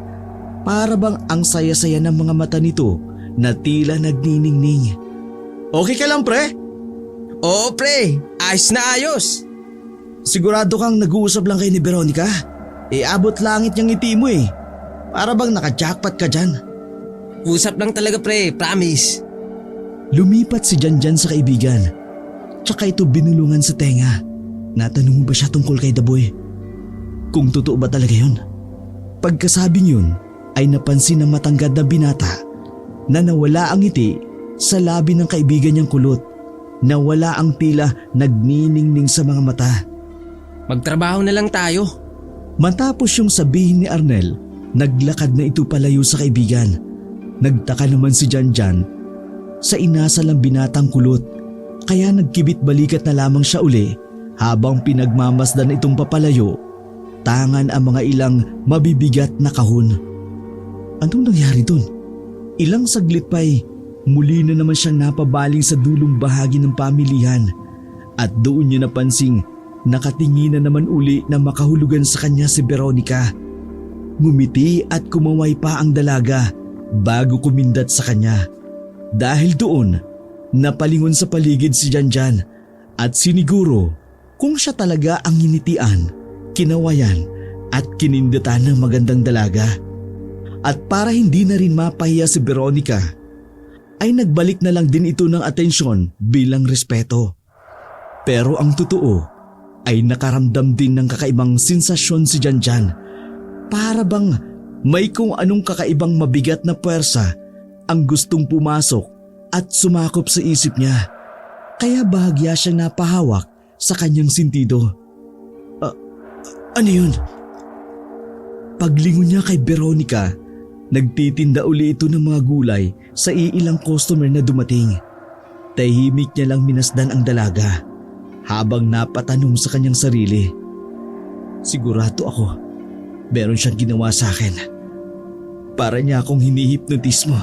Speaker 1: Para bang ang saya-saya ng mga mata nito na tila nagniningning. Okay ka lang, pre?
Speaker 2: Oo, pre. Ayos na ayos.
Speaker 1: Sigurado kang nag-uusap lang kayo ni Veronica? Abot langit niyang ngiti mo eh. Para bang naka-jackpot ka dyan.
Speaker 2: Usap lang talaga, pre. Promise.
Speaker 1: Lumipat si Janjan sa kaibigan. Tsaka ito binulungan sa tenga. Natanong mo ba siya tungkol kay Daboy? Kung totoo ba talaga yun? Pagkasabing yun ay napansin ng matanggad na binata na nawala ang ngiti sa labi ng kaibigan niyang kulot. Nawala ang tila nagniningning sa mga mata.
Speaker 2: Magtrabaho na lang tayo.
Speaker 1: Matapos yung sabihin ni Arnel, naglakad na ito palayo sa kaibigan. Nagtaka naman si Janjan sa inasal ng binatang kulot, kaya nagkibit balikat na lamang siya uli habang pinagmamasdan itong papalayo. Tangan ang mga ilang mabibigat na kahon. Anong nangyari dun? Ilang saglit pa'y muli na naman siyang napabaling sa dulong bahagi ng pamilihan at doon niya napansing nakatingin na naman uli na makahulugan sa kanya si Veronica. Ngumiti at kumaway pa ang dalaga bago kumindat sa kanya. Dahil doon, napalingon sa paligid si Janjan at siniguro kung siya talaga ang nginitian, kinawayan at kinindatan ng magandang dalaga. At para hindi na rin mapahiya si Veronica, ay nagbalik na lang din ito ng atensyon bilang respeto. Pero ang totoo ay nakaramdam din ng kakaibang sensasyon si Janjan. Para bang may kung anong kakaibang mabigat na puwersa ang gustong pumasok at sumakop sa isip niya. Kaya bahagya siyang napahawak sa kanyang sentido. Ano yun? Paglingon niya kay Veronica, nagtitinda uli ito ng mga gulay sa iilang customer na dumating. Tahimik niya lang minasdan ang dalaga habang napatanong sa kanyang sarili. Sigurado ako, meron siyang ginawa sa akin. Para niya akong hinihipnotismo.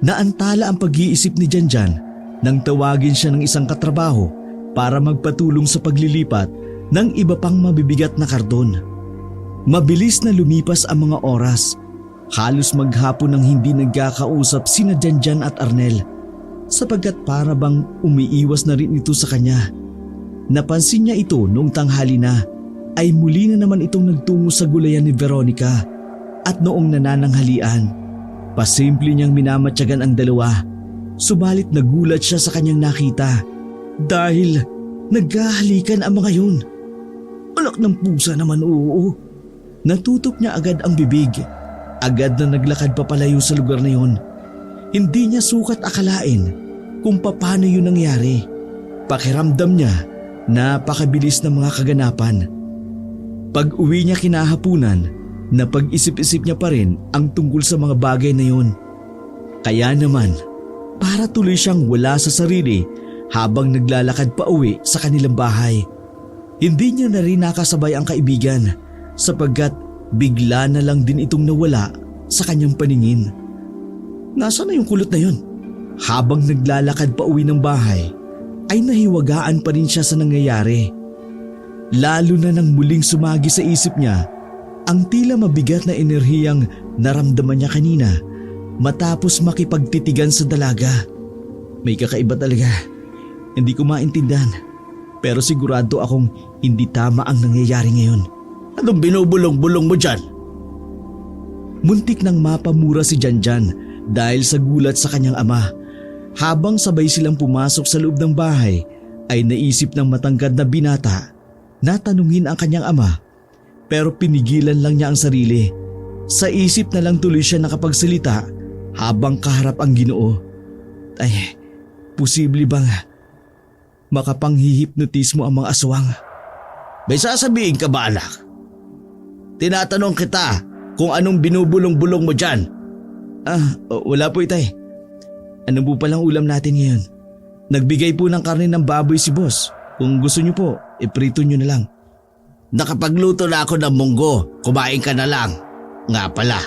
Speaker 1: Naantala ang pag-iisip ni Janjan nang tawagin siya ng isang katrabaho para magpatulong sa paglilipat ng iba pang mabibigat na karton. Mabilis na lumipas ang mga oras. Halos maghapon nang hindi nagkakausap sina Janjan at Arnel, sapagkat para bang umiiwas na rin ito sa kanya. Napansin niya ito noong tanghali na ay muli na naman itong nagtungo sa gulayan ni Veronica at noong nanananghalian, pasimple niyang minamatyagan ang dalawa. Subalit nagulat siya sa kanyang nakita dahil naghahalikan ang mga yun. Alak ng pusa naman oo. Natutok niya agad ang bibig. Agad na naglakad papalayo sa lugar na yun. Hindi niya sukat akalain kung paano yun nangyari. Pakiramdam niya, napakabilis ng mga kaganapan. Pag uwi niya kinahapunan, napag-isip-isip niya pa rin ang tungkol sa mga bagay na yun. Kaya naman, para tuloy siyang wala sa sarili habang naglalakad pa uwi sa kanilang bahay. Hindi niya na rin nakasabay ang kaibigan sapagkat bigla na lang din itong nawala sa kanyang paningin. Nasaan na yung kulot na yun? Habang naglalakad pa uwi ng bahay, ay nahiwagaan pa rin siya sa nangyayari. Lalo na nang muling sumagi sa isip niya ang tila mabigat na enerhiyang naramdaman niya kanina matapos makipagtitigan sa dalaga. May kakaiba talaga. Hindi ko maintindihan. Pero sigurado akong hindi tama ang nangyayari ngayon.
Speaker 3: Anong binubulong-bulong mo dyan?
Speaker 1: Muntik nang mapamura si Janjan dahil sa gulat sa kanyang ama. Habang sabay silang pumasok sa loob ng bahay ay naisip ng matangkad na binata na tanungin ang kanyang ama. Pero pinigilan lang niya ang sarili. Sa isip na lang tuloy siya nakapagsalita habang kaharap ang Ginoo. Ay, posible bang makapanghihipnotismo ang mga aswang?
Speaker 3: May sasabihin ka ba, anak? Tinatanong kita kung anong binubulong-bulong mo dyan.
Speaker 1: Wala po, itay. Ano po palang ulam natin ngayon? Nagbigay po ng karne ng baboy si boss. Kung gusto niyo po, iprito niyo na lang.
Speaker 3: Nakapagluto na ako ng munggo. Kumain ka na lang. Nga pala,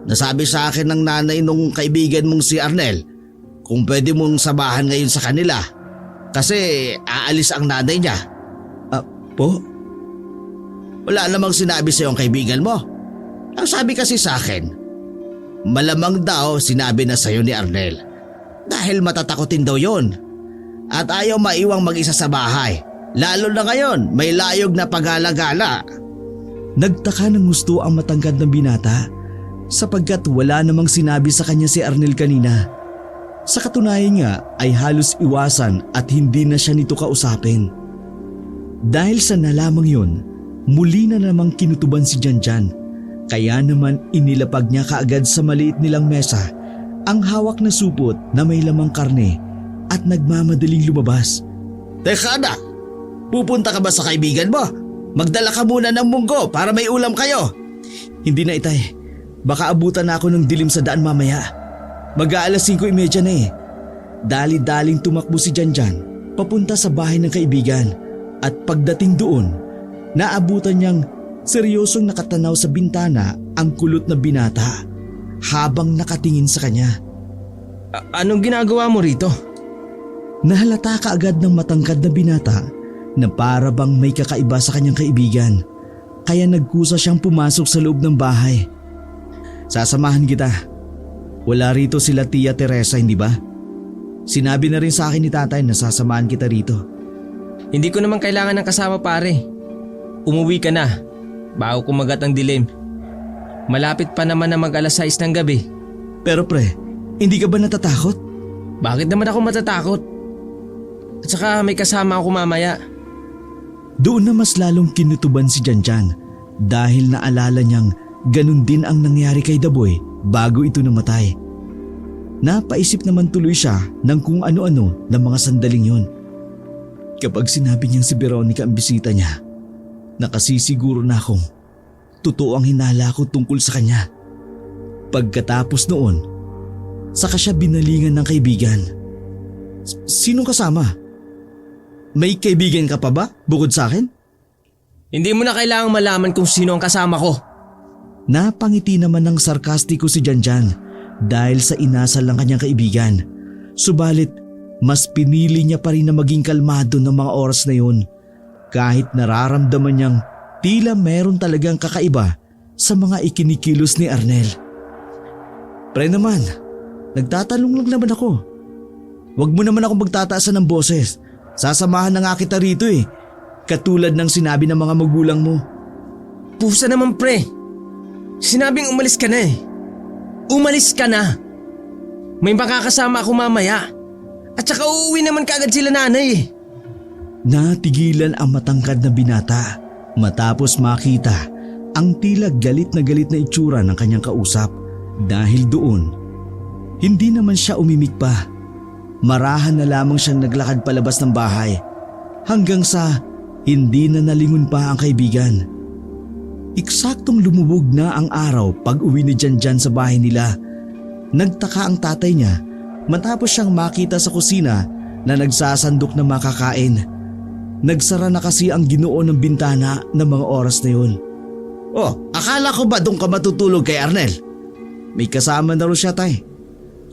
Speaker 3: nasabi sa akin ng nanay nung kaibigan mong si Arnel kung pwede mong samahan ngayon sa kanila kasi aalis ang nanay niya.
Speaker 1: Po?
Speaker 3: Wala namang sinabi sa ang kaibigan mo. Ang sabi kasi sa akin, malamang daw sinabi na sa'yo ni Arnel dahil matatakotin daw yon at ayaw maiwang mag-isa sa bahay. Lalo na ngayon, may layog na pagala-gala.
Speaker 1: Nagtaka ng gusto ang matangkad na binata sapagkat wala namang sinabi sa kanya si Arnel kanina. Sa katunayan nga ay halos iwasan at hindi na siya nito kausapin. Dahil sa nalamang yun, muli na namang kinutuban si Janjan. Kaya naman inilapag niya kaagad sa maliit nilang mesa ang hawak na supot na may lamang karne at nagmamadaling lumabas.
Speaker 3: Teka anak, pupunta ka ba sa kaibigan mo? Magdala ka muna ng munggo para may ulam kayo.
Speaker 1: Hindi na, itay. Baka abutan na ako ng dilim sa daan mamaya. Mag-aalas 5:30 na eh. Dali-daling tumakbo si Janjan papunta sa bahay ng kaibigan at pagdating doon, naabutan niyang seryosong nakatanaw sa bintana ang kulot na binata habang nakatingin sa kanya.
Speaker 2: Anong ginagawa mo rito?
Speaker 1: Nahalata kaagad ng matangkad na binata na para bang may kakaiba sa kanyang kaibigan, kaya nagkusa siyang pumasok sa loob ng bahay. Sasamahan kita. Wala rito sila Tia Teresa, hindi ba? Sinabi na rin sa akin ni tatay na sasamahan kita rito.
Speaker 2: Hindi ko naman kailangan ng kasama, pare. Umuwi ka na bago kumagat ang dilim. Malapit pa naman na mag-alas 6 ng gabi.
Speaker 1: Pero pre, hindi ka ba natatakot?
Speaker 2: Bakit naman ako matatakot? At saka may kasama ako mamaya.
Speaker 1: Doon na mas lalong kinutuban si Janjan dahil naalala niyang ganun din ang nangyari kay Daboy bago ito namatay. Napaisip naman tuloy siya ng kung ano-ano ng mga sandaling yun. Kapag sinabi niyang si Veronica ang bisita niya, nakasisiguro na akong totoo ang hinala ko tungkol sa kanya. Pagkatapos noon, saka siya binalingan ng kaibigan. Sinong kasama? May kaibigan ka pa ba bukod sa akin?
Speaker 2: Hindi mo na kailangang malaman kung sino ang kasama ko.
Speaker 1: Napangiti naman ng sarkastiko si Janjan dahil sa inasal ng kanyang kaibigan. Subalit, mas pinili niya pa rin na maging kalmado ng mga oras na yun kahit nararamdaman niyang tila meron talagang kakaiba sa mga ikinikilos ni Arnel. Pre naman, nagtatanong lang naman ako. Huwag mo naman akong magtataasan ng boses. Sasamahan na nga kita rito eh. Katulad ng sinabi ng mga magulang mo.
Speaker 2: Pusa naman pre. Sinabing umalis ka na eh. Umalis ka na. May makakasama ako mamaya. At saka uuwi naman kaagad sila nanay eh.
Speaker 1: Natigilan ang matangkad na binata matapos makita ang tila galit na itsura ng kanyang kausap. Dahil doon, hindi naman siya umimik pa. Marahan na lamang siyang naglakad palabas ng bahay hanggang sa hindi na nalingon pa ang kaibigan. Eksaktong lumubog na ang araw pag uwi ni Janjan sa bahay nila. Nagtaka ang tatay niya matapos siyang makita sa kusina na nagsasandok na makakain. Nagsara na kasi ang ginoo ng bintana ng mga oras na yun.
Speaker 3: Oh, akala ko ba doon ka matutulog kay Arnel?
Speaker 1: May kasama na rin siya, tay.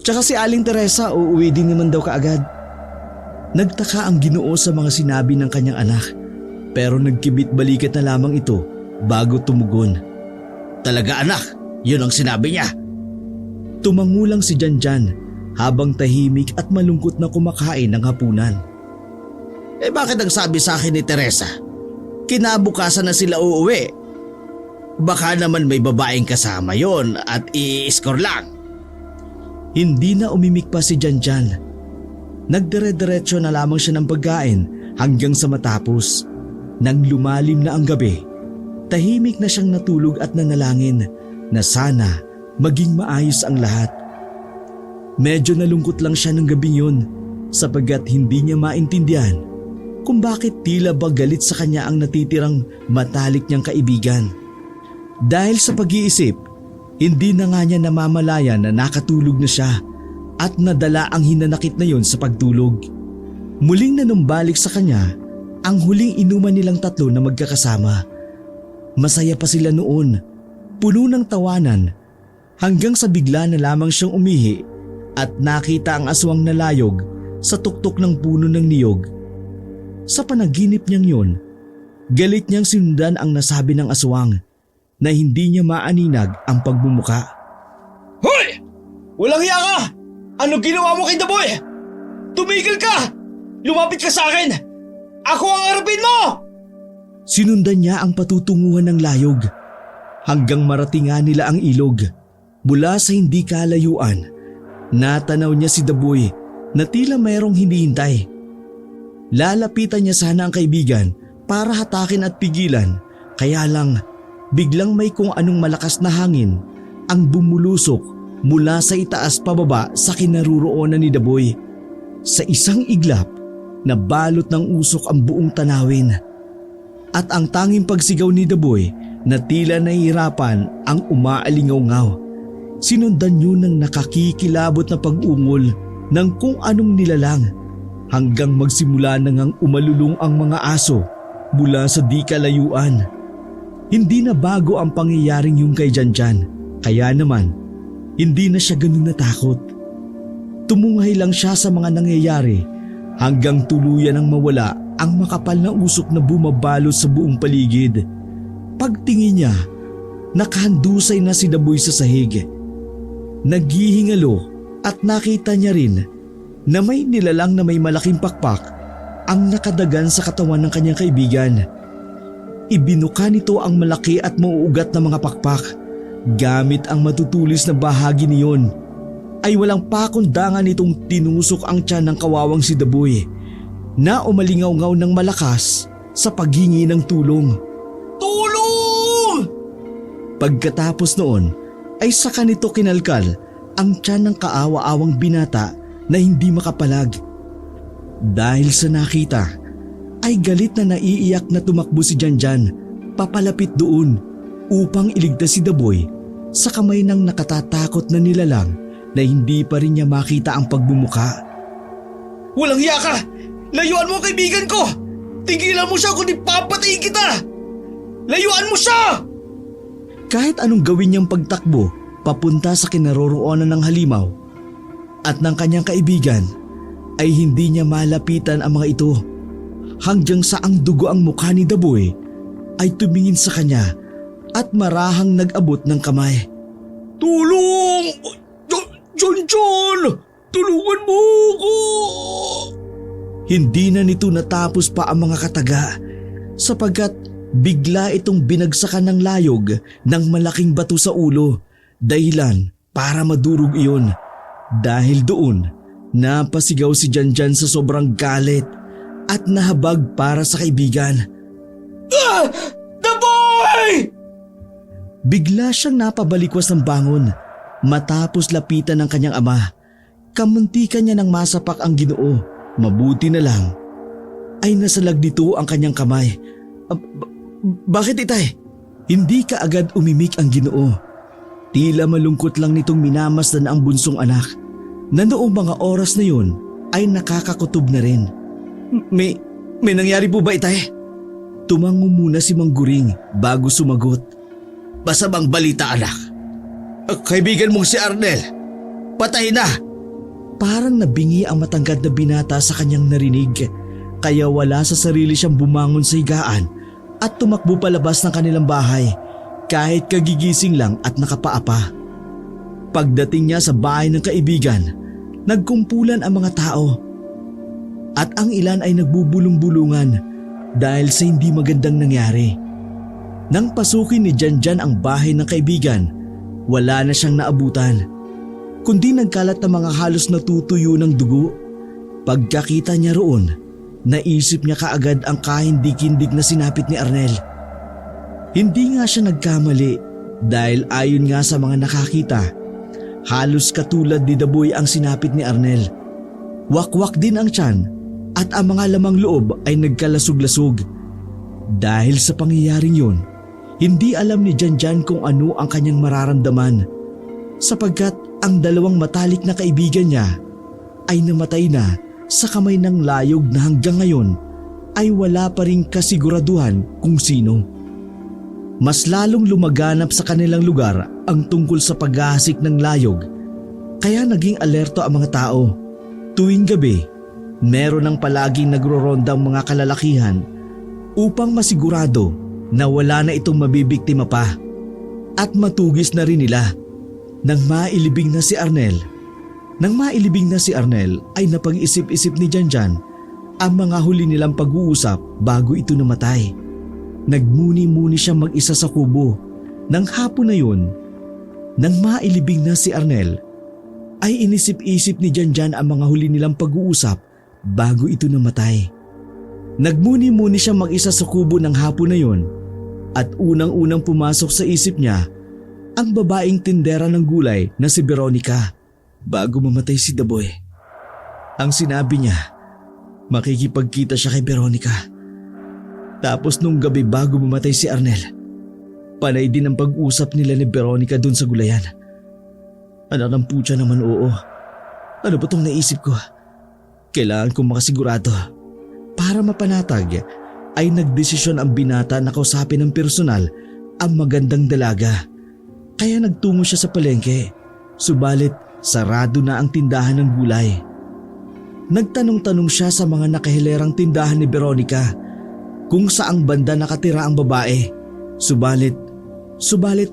Speaker 1: Tsaka si Aling Teresa uuwi din naman daw kaagad. Nagtaka ang ginoo sa mga sinabi ng kanyang anak, pero nagkibit balikat na lamang ito bago tumugon.
Speaker 3: Talaga anak, yun ang sinabi niya.
Speaker 1: Tumangulang si Janjan habang tahimik at malungkot na kumakain ng hapunan.
Speaker 3: Eh bakit ang sabi sa akin ni Teresa? Kinabukasan na sila uuwi. Baka naman may babaeng kasama yon at i-score lang.
Speaker 1: Hindi na umimik pa si Janjan. Nagdire-diretso na lamang siya ng pagkain hanggang sa matapos. Nang lumalim na ang gabi, tahimik na siyang natulog at nanalangin na sana maging maayos ang lahat. Medyo nalungkot lang siya ng gabing yun sapagkat hindi niya maintindihan kung bakit tila ba galit sa kanya ang natitirang matalik niyang kaibigan. Dahil sa pag-iisip, hindi na nga niya namamalayan na nakatulog na siya at nadala ang hinanakit na yon sa pagtulog. Muling nanumbalik sa kanya ang huling inuman nilang tatlo na magkakasama. Masaya pa sila noon, puno ng tawanan, hanggang sa bigla na lamang siyang umihi at nakita ang aswang na layog sa tuktok ng puno ng niyog. Sa panaginip niyang yun, galit niyang sinundan ang nasabi ng aswang na hindi niya maaninag ang pagbumuka.
Speaker 2: Hoy! Walang hiya ka! Ano ginawa mo kay Daboy? Tumigil ka! Lumapit ka sa akin! Ako ang harapin mo!
Speaker 1: Sinundan niya ang patutunguhan ng layog hanggang maratingan nila ang ilog. Mula sa hindi kalayuan, natanaw niya si Daboy na tila mayroong hinihintay. Lalapitan niya sana ang kaibigan para hatakin at pigilan, kaya lang biglang may kung anong malakas na hangin ang bumulusok mula sa itaas pababa sa kinaroroonan ni Daboy. Sa isang iglap, nabalot ng usok ang buong tanawin. At ang tanging pagsigaw ni Daboy na tila nahihirapan ang umaalingaw-ngaw. Sinundan yun ng nakakikilabot na pag-ungol ng kung anong nilalang hanggang magsimula na ngang umalulong ang mga aso mula sa di kalayuan. Hindi na bago ang pangyayaring yung kay Janjan, kaya naman hindi na siya ganun natakot. Tumunghay lang siya sa mga nangyayari hanggang tuluyan ang mawala ang makapal na usok na bumabalot sa buong paligid. Pagtingin niya, nakahandusay na si Daboy sa sahig. Naghihingalo at nakita niya rin na may nilalang na may malaking pakpak ang nakadagan sa katawan ng kanyang kaibigan. Ibinuka nito ang malaki at mauugat na mga pakpak. Gamit ang matutulis na bahagi niyon ay walang pakundangan nitong tinusok ang tiyan ng kawawang si Daboy na umalingaw-ngaw ng malakas sa paghingi ng tulong.
Speaker 2: Tulong!
Speaker 1: Pagkatapos noon ay saka nito kinalkal ang tiyan ng kaawa-awang binata na hindi makapalag. Dahil sa nakita ay galit na naiiyak na tumakbo si Janjan papalapit doon upang iligtas si Daboy sa kamay ng nakatatakot na nilalang na hindi pa rin niya makita ang pagbumuka.
Speaker 2: Walang hiya ka! Layuan mo ang kaibigan ko! Tigilan mo siya kundi papatayin kita! Layuan mo siya!
Speaker 1: Kahit anong gawin niyang pagtakbo papunta sa kinaroroonan ng halimaw at ng kanyang kaibigan ay hindi niya malapitan ang mga ito hanggang sa ang dugo ang mukha ni Daboy ay tumingin sa kanya at marahang nag-abot ng kamay.
Speaker 2: Tulong! John! Tulungan mo ako!
Speaker 1: Hindi na nito natapos pa ang mga kataga sapagkat bigla itong binagsakan ng layog ng malaking bato sa ulo, dahilan para madurog iyon. Dahil doon, napasigaw si Janjan sa sobrang galit at nahabag para sa kaibigan.
Speaker 2: Ah! Daboy!
Speaker 1: Bigla siyang napabalikwas ng bangon matapos lapitan ng kanyang ama. Kamuntikan niya nang masapak ang Ginoo. Mabuti na lang ay nasalag dito ang kanyang kamay. Bakit itay? Hindi ka agad umimik ang Ginoo. Tila malungkot lang nitong minamasdan ang bunsong anak na noong mga oras na yun ay nakakakutob na rin. May nangyari po ba itay? Tumango muna si Mang Guring bago sumagot.
Speaker 3: Masamang balita anak. Kaibigan mong si Arnel, patay na.
Speaker 1: Parang nabingi ang matangkad na binata sa kanyang narinig, kaya wala sa sarili siyang bumangon sa higaan at tumakbo palabas ng kanilang bahay kahit kagigising lang at nakapaapa. Pagdating niya sa bahay ng kaibigan, nagkumpulan ang mga tao at ang ilan ay nagbubulong-bulungan dahil sa hindi magandang nangyari. Nang pasukin ni Janjan ang bahay ng kaibigan, wala na siyang naabutan, kundi nagkalat na mga halos natutuyo ng dugo. Pagkakita niya roon, naisip niya kaagad ang kahindik-hindik na sinapit ni Arnel. Hindi nga siya nagkamali dahil ayon nga sa mga nakakita, halos katulad ni Daboy ang sinapit ni Arnel. Wakwak din ang tiyan at ang mga lamang loob ay nagkalasog-lasog. Dahil sa pangyayaring yun, hindi alam ni Janjan kung ano ang kanyang mararamdaman sapagkat ang dalawang matalik na kaibigan niya ay namatay na sa kamay ng layog na hanggang ngayon ay wala pa ring kasiguraduhan kung sino. Mas lalong lumaganap sa kanilang lugar ang tungkol sa paghahasik ng layog, kaya naging alerto ang mga tao. Tuwing gabi, meron ng palaging nagrorondang mga kalalakihan upang masigurado na wala na itong mabibiktima pa at matugis na rin nila. Nang mailibing na si Arnel ay napag-isip-isip ni Janjan ang mga huli nilang pag-uusap bago ito namatay. Nagmuni-muni siyang mag-isa sa kubo. Nang hapon na yun, nang mailibing na si Arnel, ay inisip-isip ni Janjan ang mga huli nilang pag-uusap bago ito namatay. Nagmuni-muni siyang mag-isa sa kubo ng hapon na yun at unang-unang pumasok sa isip niya ang babaeng tindera ng gulay na si Veronica bago mamatay si Daboy. Ang sinabi niya, makikipagkita siya kay Veronica. Tapos nung gabi bago mamatay si Arnel, panay din ang pag-usap nila ni Veronica dun sa gulayan. Anak ng putya naman, oo. Ano ba tong naisip ko? Kailangan kong makasigurado. Para mapanatag, ay nagdesisyon ang binata na kausapin ng personal ang magandang dalaga. Kaya nagtungo siya sa palengke, subalit sarado na ang tindahan ng gulay. Nagtanong-tanong siya sa mga nakahilerang tindahan ni Veronica kung saang banda nakatira ang babae, subalit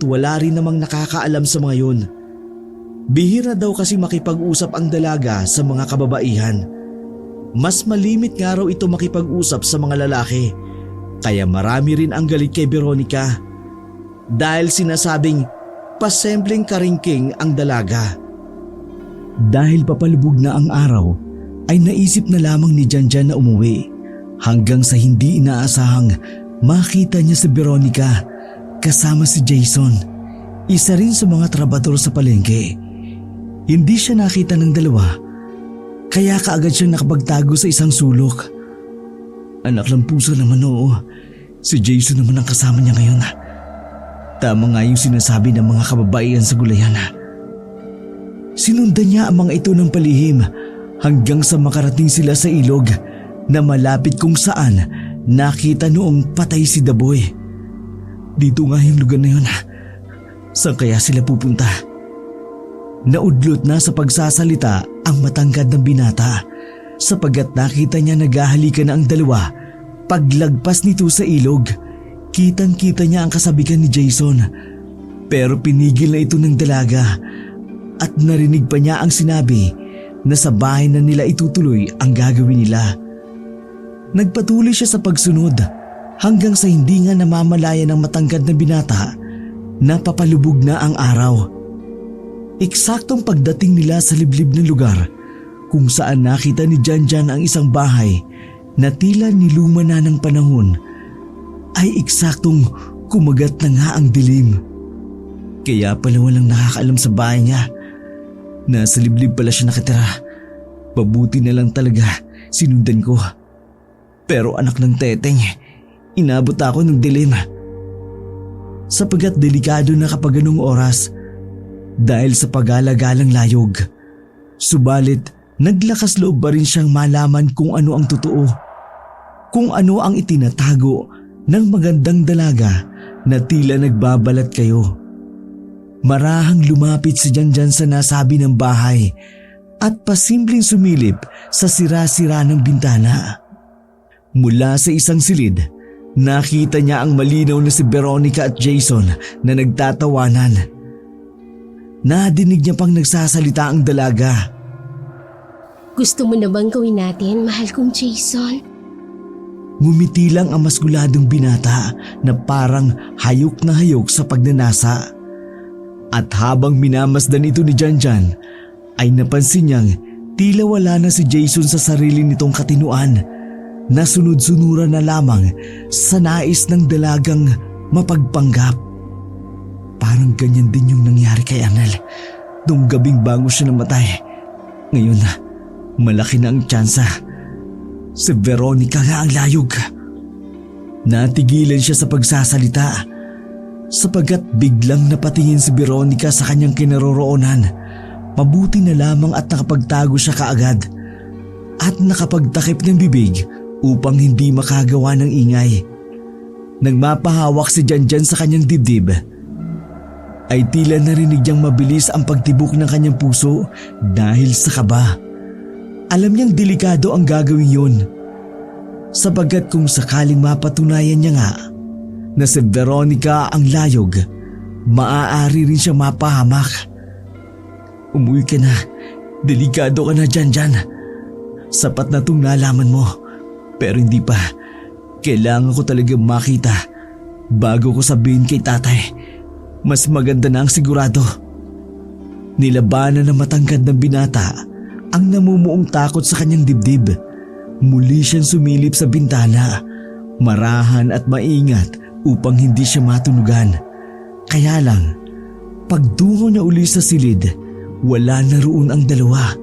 Speaker 1: wala rin namang nakakaalam sa mga yun. Bihira daw kasi makipag-usap ang dalaga sa mga kababaihan. Mas malimit nga raw ito makipag-usap sa mga lalaki, kaya marami rin ang galit kay Veronica dahil sinasabing pasempleng karingking ang dalaga. Dahil papalubog na ang araw, ay naisip na lamang ni Janjan na umuwi hanggang sa hindi inaasahang makita niya si Veronica kasama si Jason, isa rin sa mga trabador sa palengke. Hindi siya nakita ng dalawa, kaya kaagad siyang nakapagtago sa isang sulok. Anak ng puso naman, oo. Si Jason naman ang kasama niya ngayon. Tama nga yung sinasabi ng mga kababaihan sa gulayan. Sinundan niya ang mga ito ng palihim hanggang sa makarating sila sa ilog na malapit kung saan nakita noong patay si Daboy. Dito nga yung lugar na yun. Saan kaya sila pupunta? Naudlot na sa pagsasalita ang matangkad ng binata sapagkat nakita niya naghahalikan na ang dalawa. Paglagpas nito sa ilog, kitang-kita niya ang kasabikan ni Jason. Pero pinigil na ito ng dalaga at narinig pa niya ang sinabi na sa bahay na nila itutuloy ang gagawin nila. Nagpatuloy siya sa pagsunod hanggang sa hindi nga namamalaya ng matangkad na binata na papalubog na ang araw. Eksaktong pagdating nila sa liblib ng lugar kung saan nakita ni Janjan ang isang bahay na tila niluma na ng panahon, ay eksaktong kumagat na nga ang dilim. Kaya pala walang nakakaalam sa bahay niya. Nasa liblib pala siya nakatira. Mabuti na lang talaga sinundan ko. Pero anak ng teteng, inabot ako ng dilim. Sapagkat delikado na kapag ganung oras dahil sa pag-alagalang layog. Subalit naglakas loob pa rin siyang malaman kung ano ang totoo. Kung ano ang itinatago ng magandang dalaga na tila nagbabalat kayo. Marahang lumapit si Janjan sa nasabi ng bahay at pasimpleng sumilip sa sira-sira ng bintana. Mula sa isang silid, nakita niya ang malinaw na si Veronica at Jason na nagtatawanan. Nadinig niya pang nagsasalita ang dalaga.
Speaker 4: Gusto mo na bang gawin natin, mahal kong Jason?
Speaker 1: Ngumiti lang ang maskuladong binata na parang hayok na hayok sa pagnanasa. At habang minamasdan ito ni Janjan, ay napansin niyang tila wala na si Jason sa sarili nitong katinuan na sunod-sunuran na lamang sa nais ng dalagang mapagpanggap. Parang ganyan din yung nangyari kay Arnel nung gabing bago siya namatay. Ngayon, malaki na ang tsansa. Si Veronica nga ang layog. Natigilan siya sa pagsasalita sapagkat biglang napatingin si Veronica sa kanyang kinaroroonan. Mabuti na lamang at nakapagtago siya kaagad at nakapagtakip ng bibig upang hindi makagawa ng ingay. Nang mapahawak si Janjan sa kanyang dibdib, ay tila narinig niyang mabilis ang pagtibok ng kanyang puso dahil sa kaba. Alam niyang delikado ang gagawin yun, sapagkat kung sakaling mapatunayan niya nga na si Veronica ang layog, maaari rin siya mapahamak. Umuwi ka na, delikado ka na Janjan. Sapat na itong nalaman mo, pero hindi pa. Kailangan ko talaga makita bago ko sabihin kay tatay. Mas maganda na ang sigurado. Nilabanan na matangkad ng binata ang namumuong takot sa kanyang dibdib. Muli siyang sumilip sa bintana, marahan at maingat upang hindi siya matunugan. Kaya lang, pagdungo niya uli sa silid, wala na roon ang dalawa.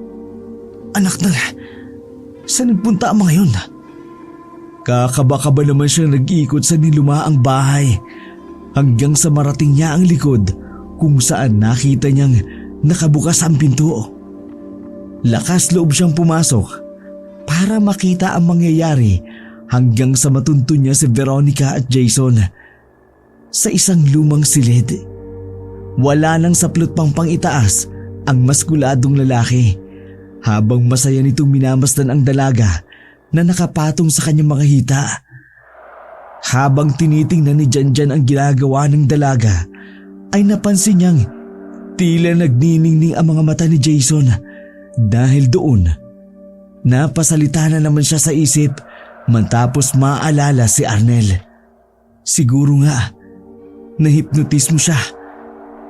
Speaker 1: Anak na, saan nagpunta ang mga yun? Kakaba-kaba naman siyang nag-ikot sa nilumaang bahay hanggang sa marating niya ang likod kung saan nakita niyang nakabukas ang pinto. Lakas loob siyang pumasok para makita ang mangyayari hanggang sa matuntun niya si Veronica at Jason sa isang lumang silid. Wala nang saplot pang pang-itaas ang maskuladong lalaki habang masaya nitong minamasdan ang dalaga na nakapatong sa kanyang mga hita. Habang tinitingnan ni Janjan ang ginagawa ng dalaga, ay napansin niyang tila nagniningning ang mga mata ni Jason. Dahil doon, napasalita na naman siya sa isip matapos maalala si Arnel. Siguro nga, nahipnotis mo siya,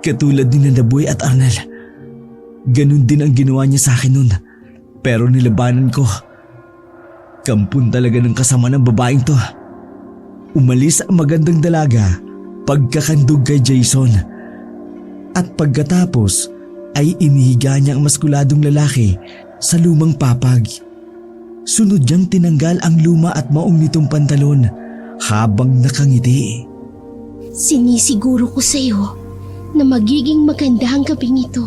Speaker 1: katulad ni Nandaboy at Arnel. Ganun din ang ginawa niya sa akin nun, pero nilabanan ko. Kampun talaga ng kasama ng babaeng to. Umalis ang magandang dalaga pagkakandog kay Jason. At pagkatapos ay inihiga niya ang maskuladong lalaki sa lumang papag. Sunod niyang tinanggal ang luma at maong nitong pantalon habang nakangiti.
Speaker 4: Sinisiguro ko sa iyo na magiging maganda ang gabing ito.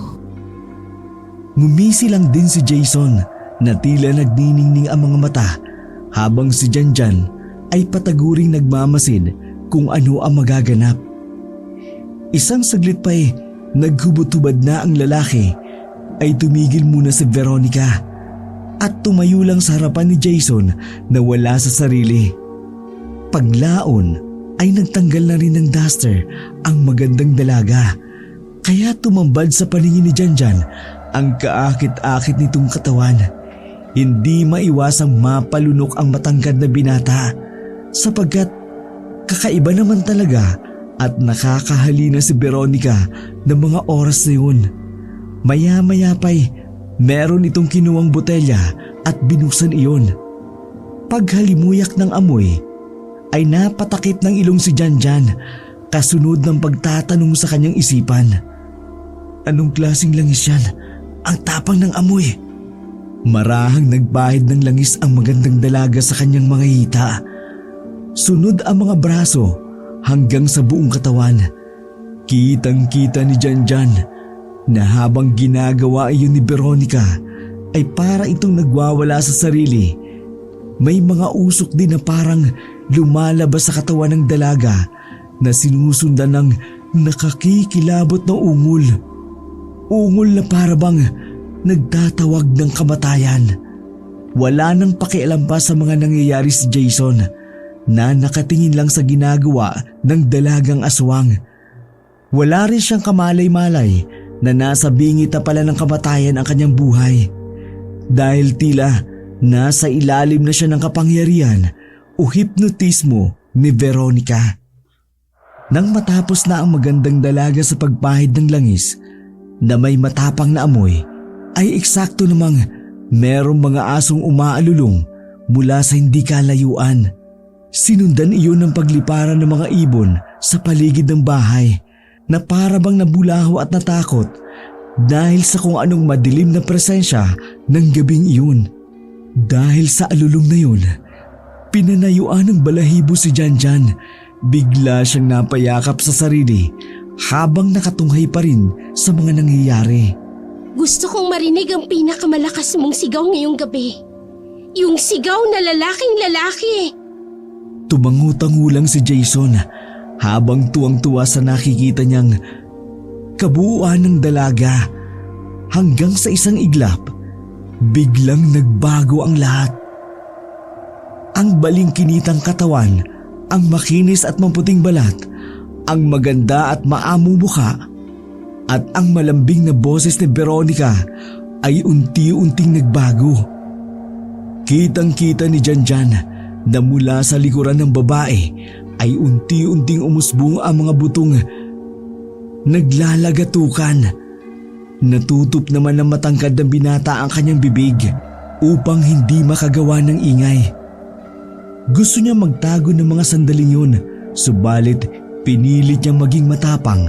Speaker 1: Ngumisi lang din si Jason na tila nagniningning ang mga mata habang si Janjan ay pataguring nagmamasid kung ano ang magaganap. Isang saglit pa naghubot-hubad na ang lalaki ay tumigil muna si Veronica at tumayo lang sa harapan ni Jason na wala sa sarili. Paglaon ay nagtanggal na rin ng duster ang magandang dalaga, kaya tumambad sa paningin ni Janjan ang kaakit-akit nitong katawan. Hindi maiwasang mapalunok ang matangkad na binata sapagkat kakaiba naman talaga at nakakahalina si Veronica ng mga oras na yun. Maya-maya pa'y meron itong kinuwang botelya at binuksan iyon. Paghalimuyak ng amoy ay napatakip ng ilong si Janjan kasunod ng pagtatanong sa kanyang isipan. Anong klaseng langis yan? ang tapang ng amoy. Marahang nagpahid ng langis ang magandang dalaga sa kanyang mga hita. Sunod ang mga braso hanggang sa buong katawan. Kitang-kita ni Janjan na habang ginagawa iyon ni Veronica ay para itong nagwawala sa sarili. May mga usok din na parang lumalabas sa katawan ng dalaga na sinusundan ng nakakikilabot na ungol. Ungol na parabang nagtatawag ng kamatayan. Wala nang pakialam pa sa mga nangyayari si Jason na nakatingin lang sa ginagawa ng dalagang aswang. Wala rin siyang kamalay-malay na nasa bingit na pala ng kamatayan ang kanyang buhay. Dahil tila nasa ilalim na siya ng kapangyarihan o hipnotismo ni Veronica. Nang matapos na ang magandang dalaga sa pagpahid ng langis na may matapang na amoy, ay eksakto namang merong mga asong umaalulong mula sa hindi kalayuan. Sinundan iyon ng pagliparan ng mga ibon sa paligid ng bahay na parabang nabulaho at natakot dahil sa kung anong madilim na presensya ng gabing iyon. Dahil sa alulong na yun, pinanayuan ng balahibo si Janjan. Bigla siyang napayakap sa sarili habang nakatunghay pa rin sa mga nangyayari.
Speaker 4: Gusto kong marinig ang pinakamalakas mong sigaw ngayong gabi. Yung sigaw na lalaking lalaki.
Speaker 1: Tumangu-tangu lang si Jason habang tuwang-tuwa sa nakikita niyang kabuuan ng dalaga. Hanggang sa isang iglap, biglang nagbago ang lahat. Ang balingkinitang katawan, ang makinis at maputing balat, ang maganda at maamong mukha, at ang malambing na boses ni Veronica ay unti-unting nagbago. Kitang-kita ni Janjan na mula sa likuran ng babae ay unti-unting umusbong ang mga butong naglalagatukan. Natutup naman ng matangkad ng binata ang kanyang bibig upang hindi makagawa ng ingay. Gusto niya magtago ng mga sandaling yun, subalit pinilit niyang maging matapang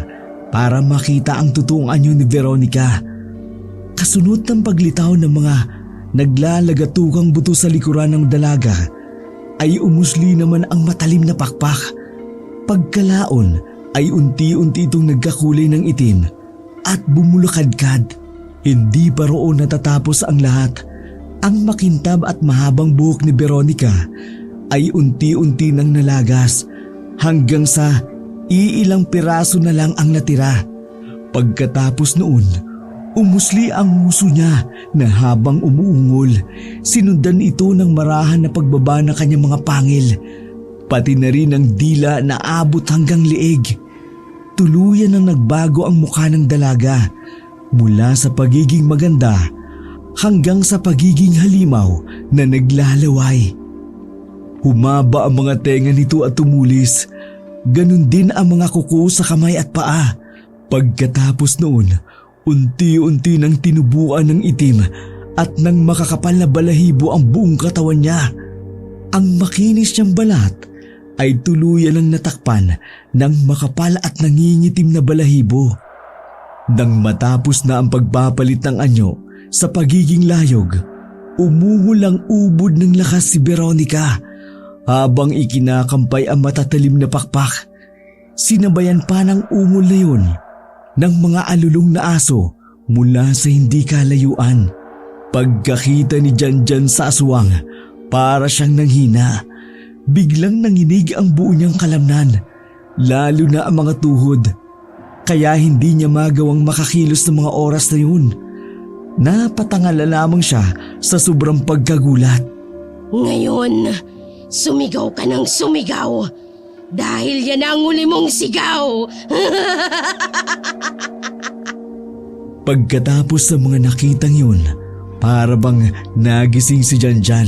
Speaker 1: para makita ang totoong anyo ni Veronica. Kasunod ng paglitaw ng mga naglalagatukang buto sa likuran ng dalaga ay umusli naman ang matalim na pakpak. Pagkalaon ay unti-unti itong nagkakulay ng itim at bumulakadkad. Hindi pa roon natatapos ang lahat. Ang makintab at mahabang buhok ni Veronica ay unti-unti nang nalagas hanggang sa iilang piraso na lang ang natira. Pagkatapos noon, umusli ang nguso niya na habang umuungol, sinundan ito ng marahan na pagbaba ng kanyang mga pangil, pati na rin ang dila na abot hanggang leeg. Tuluyan ang nagbago ang mukha ng dalaga mula sa pagiging maganda hanggang sa pagiging halimaw na naglalaway. Humaba ang mga tenga nito at tumulis. Ganun din ang mga kuko sa kamay at paa. Pagkatapos noon, unti-unti nang tinubuan ng itim at ng makakapal na balahibo ang buong katawan niya. Ang makinis niyang balat ay tuluyan ng natakpan ng makapal at nangingitim na balahibo. Nang matapos na ang pagpapalit ng anyo sa pagiging layog, umuhol ang ubod ng lakas si Veronica habang ikinakampay ang matatalim na pakpak. Sinabayan pa ng ungol na yun ng mga alulong na aso mula sa hindi kalayuan. Pagkakita ni Janjan sa aswang, para siyang nanghina. Biglang nanginig ang buo niyang kalamnan, lalo na ang mga tuhod. Kaya hindi niya magawang makakilos ng mga oras na yun. Napatangala lamang siya sa sobrang pagkagulat.
Speaker 4: Ngayon, sumigaw ka ng sumigaw dahil yan ang uli mong sigaw.
Speaker 1: Pagkatapos sa mga nakitang yun, para bang nagising si Janjan.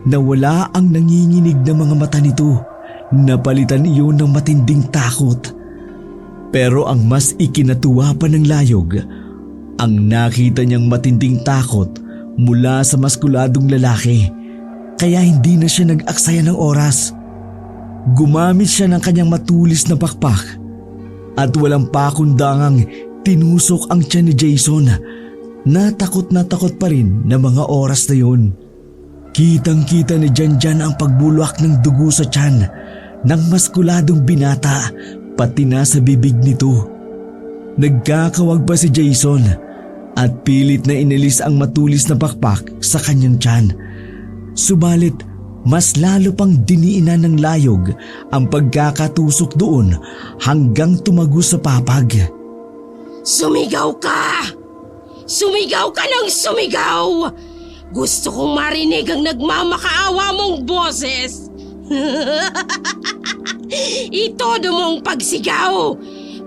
Speaker 1: Nawala ang nanginginig na mga mata nito. Napalitan iyon ng matinding takot. Pero ang mas ikinatuwa pa ng layog, ang nakita niyang matinding takot mula sa maskuladong lalaki. Kaya hindi na siya nag-aksaya ng oras. Gumamit siya ng kanyang matulis na pakpak at walang pakundangang tinusok ang tiyan ni Jason. na takot pa rin na mga oras na yun. Kitang-kita ni Janjan ang pagbulwak ng dugo sa tiyan ng maskuladong binata pati na sa bibig nito. Nagkakawag pa si Jason at pilit na inalis ang matulis na pakpak sa kanyang tiyan. Subalit mas lalo pang diniinan ng layog ang pagkakatusok doon hanggang tumago sa papag.
Speaker 4: Sumigaw ka! Sumigaw ka ng sumigaw! Gusto kong marinig ang nagmamakaawa mong boses. Itodo mong pagsigaw.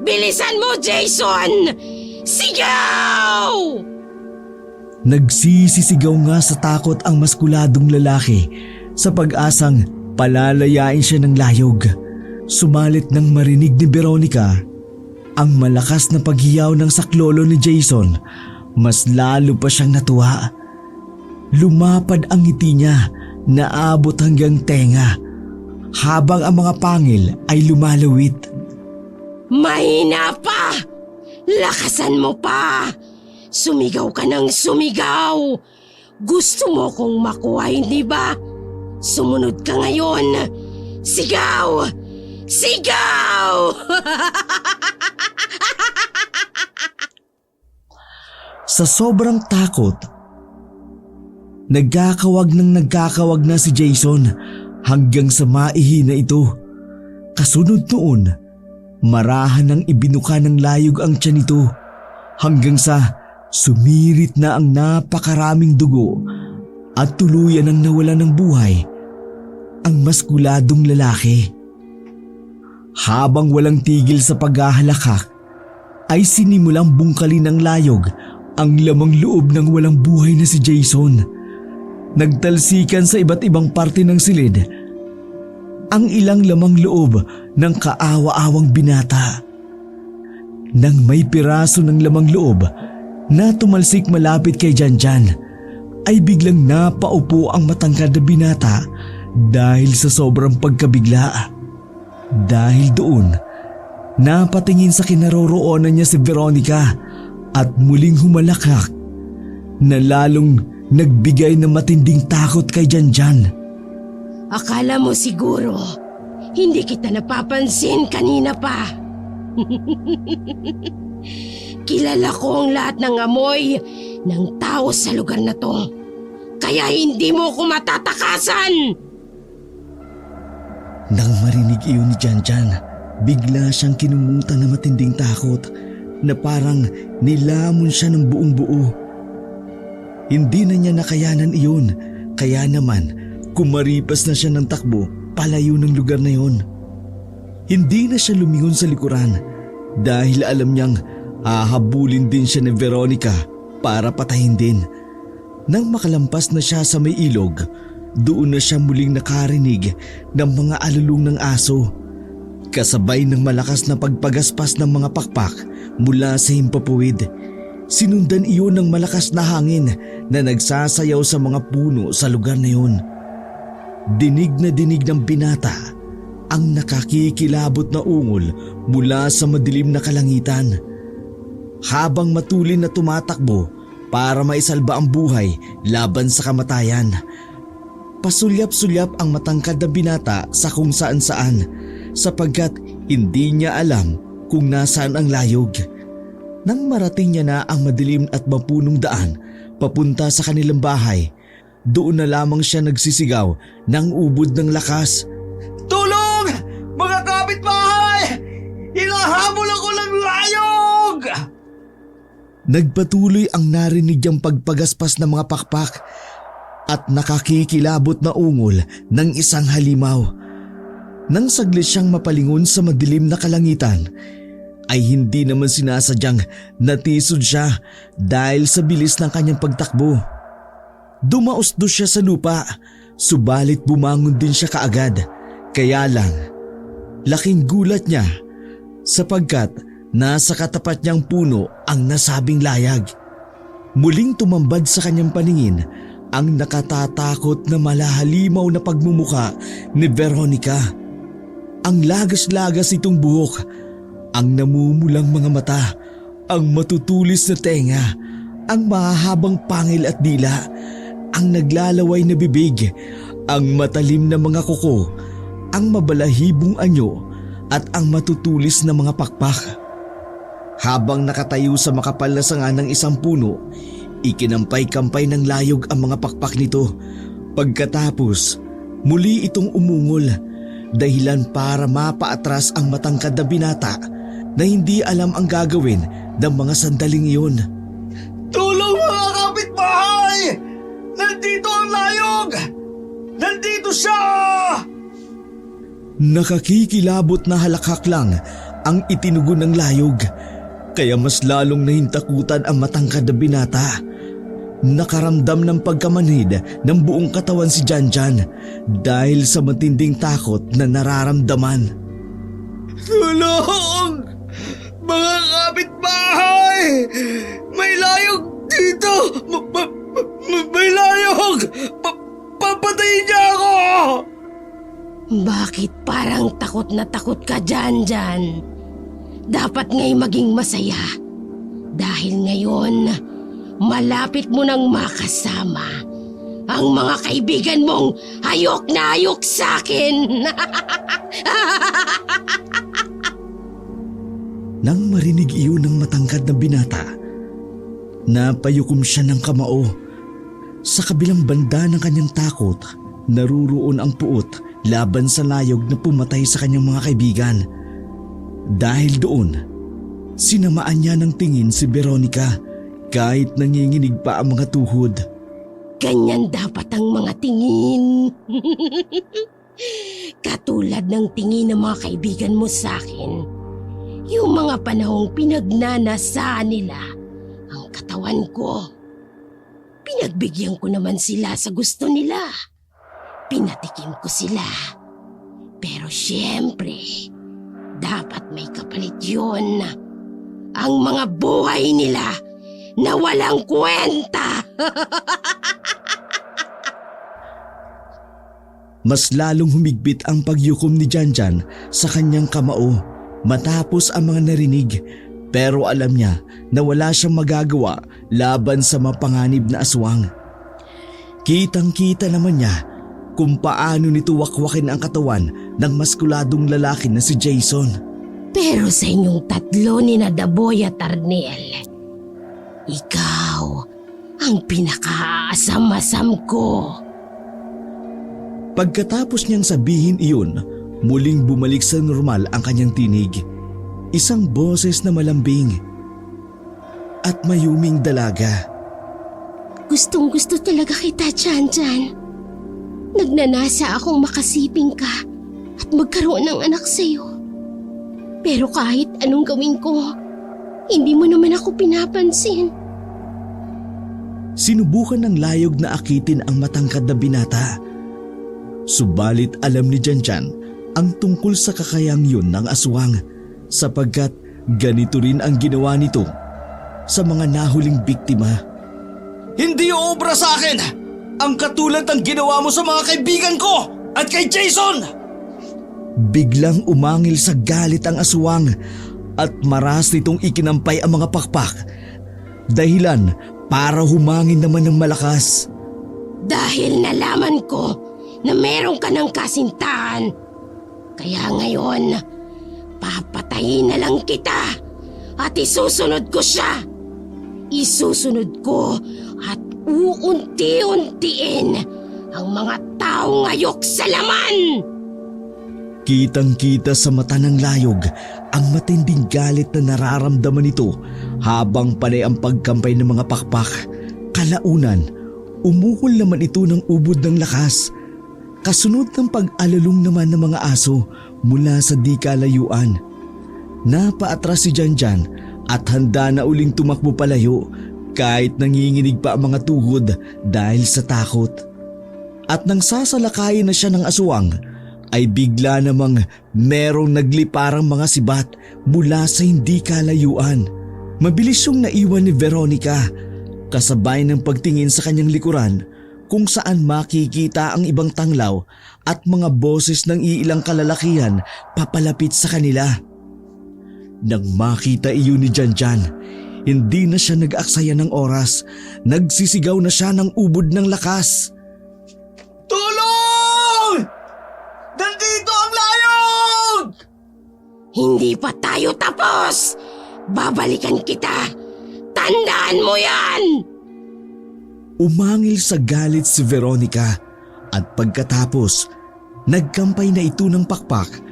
Speaker 4: Bilisan mo, Jason! Sigaw!
Speaker 1: Nagsisisigaw nga sa takot ang maskuladong lalaki sa pag-asang palalayain siya ng layog. Sumalit nang marinig ni Veronica ang malakas na paghiyaw ng saklolo ni Jason, mas lalo pa siyang natuwa. Lumapad ang ngiti niya na abot hanggang tenga habang ang mga pangil ay lumalawit.
Speaker 4: Mahina pa! Lakasan mo pa! Sumigaw ka ng sumigaw! Gusto mo kong makuha, hindi ba? Sumunod ka ngayon! Sigaw! Sigaw!
Speaker 1: Sa sobrang takot, nagkakawag na si Jason hanggang sa maihina ito. Kasunod noon, marahan ng ibinuka ng layog ang tiyan nito hanggang sa sumirit na ang napakaraming dugo at tuluyan ang nawala ng buhay ang maskuladong lalaki. Habang walang tigil sa paghahalakak, ay sinimulang bungkalin ng layog ang lamang loob ng walang buhay na si Jason. Nagtalsikan sa iba't ibang parte ng silid ang ilang lamang loob ng kaawa-awang binata. Nang may piraso ng lamang loob na tumalsik malapit kay Janjan, ay biglang napaupo ang matangkad na binata dahil sa sobrang pagkabigla. Dahil doon, napatingin sa kinaroroonan niya si Veronica at muling humalakak na lalong nagbigay ng matinding takot kay Janjan.
Speaker 4: Akala mo siguro, hindi kita napapansin kanina pa. Kilala ko ang lahat ng amoy ng tao sa lugar na to. Kaya hindi mo ko matatakasan!
Speaker 1: Nang marinig iyon ni Janjan, bigla siyang kinumutan na matinding takot na parang nilamon siya ng buong buo. Hindi na niya nakayanan iyon, kaya naman kumaripas na siya ng takbo palayo ng lugar na iyon. Hindi na siya lumingon sa likuran dahil alam niyang hahabulin din siya ni Veronica para patayin din. Nang makalampas na siya sa may ilog, doon na siya muling nakarinig ng mga alulong ng aso, kasabay ng malakas na pagpagaspas ng mga pakpak mula sa himpapuwid. Sinundan iyon ng malakas na hangin na nagsasayaw sa mga puno sa lugar na iyon. Dinig na dinig ng binata ang nakakikilabot na ungol mula sa madilim na kalangitan. Habang matulin na tumatakbo para maisalba ang buhay laban sa kamatayan, pasulyap-sulyap ang matangkad na binata sa kung saan-saan sapagkat hindi niya alam kung nasaan ang layog. Nang marating niya na ang madilim at mapunong daan papunta sa kanilang bahay, doon na lamang siya nagsisigaw ng ubod ng lakas.
Speaker 3: Tulong! Mga kapitbahay! Hinahabol ako ng layog!
Speaker 1: Nagpatuloy ang narinig niyang pagpagaspas ng mga pakpak at nakakikilabot na ungol ng isang halimaw. Nang saglit siyang mapalingon sa madilim na kalangitan, ay hindi naman sinasadyang natisod siya dahil sa bilis ng kanyang pagtakbo. Dumausdos siya sa lupa, subalit bumangon din siya kaagad. Kaya lang, laking gulat niya sapagkat nasa katapat niyang puno ang nasabing layag. Muling tumambad sa kanyang paningin ang nakatatakot na malahalimaw na pagmumuka ni Veronica. Ang lagas-lagas itong buhok, ang namumulang mga mata, ang matutulis na tenga ang mahahabang pangil at dila, ang naglalaway na bibig, ang matalim na mga kuko, ang mabalahibong anyo at ang matutulis na mga pakpak. Habang nakatayo sa makapal na sanga ng isang puno, ikinampay-kampay ng layog ang mga pakpak nito. Pagkatapos, muli itong umungol, dahilan para mapaatras ang matangkad na binata na hindi alam ang gagawin ng mga sandaling iyon.
Speaker 3: Tulong mga kapitbahay! Nandito ang layog! Nandito siya!
Speaker 1: Nakakikilabot na halakhak lang ang itinugon ng layog, kaya mas lalong nahintakutan ang matangkad na binata. Nakaramdam ng pagkamanhid ng buong katawan si Janjan dahil sa matinding takot na nararamdaman.
Speaker 3: Tulong! Mga kapitbahay! May layog dito! May layog! Papatayin niya ako!
Speaker 4: Bakit parang takot na takot ka, Janjan? Dapat nga'y maging masaya. Dahil ngayon, malapit mo nang makasama ang mga kaibigan mong hayok na hayok sa akin.
Speaker 1: Nang marinig iyon ng matangkad na binata, napayukom siya ng kamao. Sa kabilang banda ng kanyang takot, naruroon ang puot laban sa layog na pumatay sa kanyang mga kaibigan. Dahil doon, sinamaan niya ng tingin si Veronica kahit nanginginig pa ang mga tuhod.
Speaker 4: Ganyan dapat ang mga tingin. Katulad ng tingin ng mga kaibigan mo sa akin. Yung mga panahong pinagnanasaan nila ang katawan ko. Pinagbigyan ko naman sila sa gusto nila. Pinatikim ko sila. Pero syempre, dapat may kapalit yun. Ang mga buhay nila na walang kwenta.
Speaker 1: Mas lalong humigpit ang pagyukom ni Janjan sa kanyang kamao matapos ang mga narinig, pero alam niya na wala siyang magagawa laban sa mapanganib na aswang. Kitang-kita naman niya kung paano nito wakwakin ang katawan ng maskuladong lalaki na si Jason.
Speaker 4: Pero sa inyong tatlo ni na Daboy at Arnel, ikaw ang pinakaasam-asam ko.
Speaker 1: Pagkatapos niyang sabihin iyon, muling bumalik sa normal ang kanyang tinig. Isang boses na malambing at mayuming dalaga.
Speaker 4: Gustong gusto talaga kita, Janjan. Nagnanasa akong makasiping ka at magkaroon ng anak sa'yo. Pero kahit anong gawin ko, hindi mo naman ako pinapansin.
Speaker 1: Sinubukan ng layog na akitin ang matangkad na binata. Subalit alam ni Janjan ang tungkol sa kakayang yun ng aswang, sapagkat ganito rin ang ginawa nito sa mga nahuling biktima.
Speaker 3: Hindi obra sa akin ang katulad ng ginawa mo sa mga kaibigan ko at kay Jason!
Speaker 1: Biglang umangil sa galit ang aswang at maras nitong ikinampay ang mga pakpak, dahilan para humangin naman ng malakas.
Speaker 4: Dahil nalaman ko na meron ka ng kasintahan, kaya ngayon, papatayin na lang kita at isusunod ko siya. Isusunod ko at uunti-untiin ang mga taong ayok sa laman.
Speaker 1: Kitang-kita sa mata ng layog ang matinding galit na nararamdaman nito habang panay ang pagkampay ng mga pakpak. Kalaunan, umukol naman ito ng ubod ng lakas. Kasunod ng pag-alalong naman ng mga aso mula sa di kalayuan. Napaatras si Janjan at handa na uling tumakbo palayo kahit nanginginig pa ang mga tuhod dahil sa takot. At nang sasalakayin na siya ng aswang, ay bigla namang merong nagliparang mga sibat mula sa hindi kalayuan. Mabilis yung naiwan ni Veronica, kasabay ng pagtingin sa kanyang likuran kung saan makikita ang ibang tanglaw at mga boses ng iilang kalalakihan papalapit sa kanila. Nang makita iyon ni Janjan, Hindi na siya nag-aksaya ng oras. Nagsisigaw na siya ng ubod ng lakas. Tulong! Nandito ang layog!
Speaker 4: Hindi pa tayo tapos! Babalikan kita! Tandaan mo yan!
Speaker 1: Umangil sa galit si Veronica at pagkatapos, nagkampay na ito ng pakpak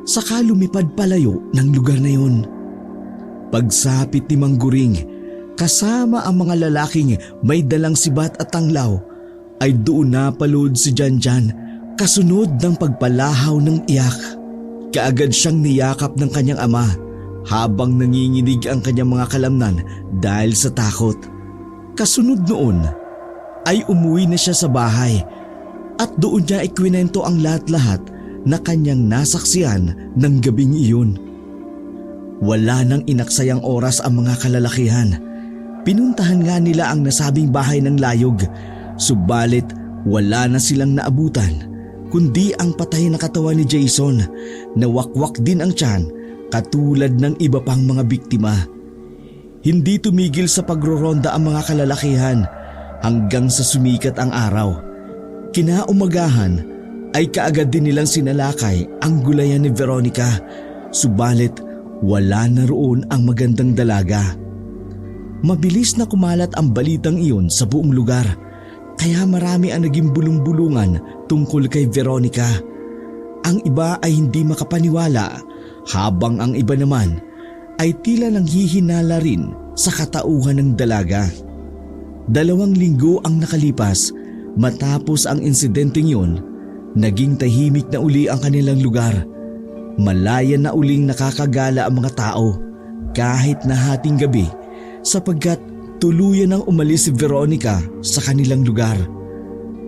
Speaker 1: saka lumipad palayo ng lugar na yun. Pagsapit ni Mang Guring, kasama ang mga lalaking may dalang sibat at tanglaw, ay doon napalood si Janjan kasunod ng pagpalahaw ng iyak. Kaagad siyang niyakap ng kanyang ama habang nanginginig ang kanyang mga kalamnan dahil sa takot. Kasunod noon ay umuwi na siya sa bahay at doon niya ikwinento ang lahat-lahat na kanyang nasaksihan ng gabing iyon. Wala nang inaksayang oras ang mga kalalakihan. Pinuntahan nga nila ang nasabing bahay ng layog, subalit wala na silang naabutan kundi ang patay na katawan ni Jason na wakwak din ang tiyan katulad ng iba pang mga biktima. Hindi tumigil sa pagroronda ang mga kalalakihan hanggang sa sumikat ang araw. Kinaumagahan ay kaagad din nilang sinalakay ang gulayan ni Veronica, subalit wala na roon ang magandang dalaga. Mabilis na kumalat ang balitang iyon sa buong lugar, kaya marami ang naging bulong-bulungan tungkol kay Veronica. Ang iba ay hindi makapaniwala, habang ang iba naman ay tila nang hihinala rin sa katauhan ng dalaga. 2 linggo ang nakalipas matapos ang insidenteng yun, naging tahimik na uli ang kanilang lugar. Malaya na uling nakakagala ang mga tao kahit na hating gabi sapagkat tuluyan nang umalis si Veronica sa kanilang lugar.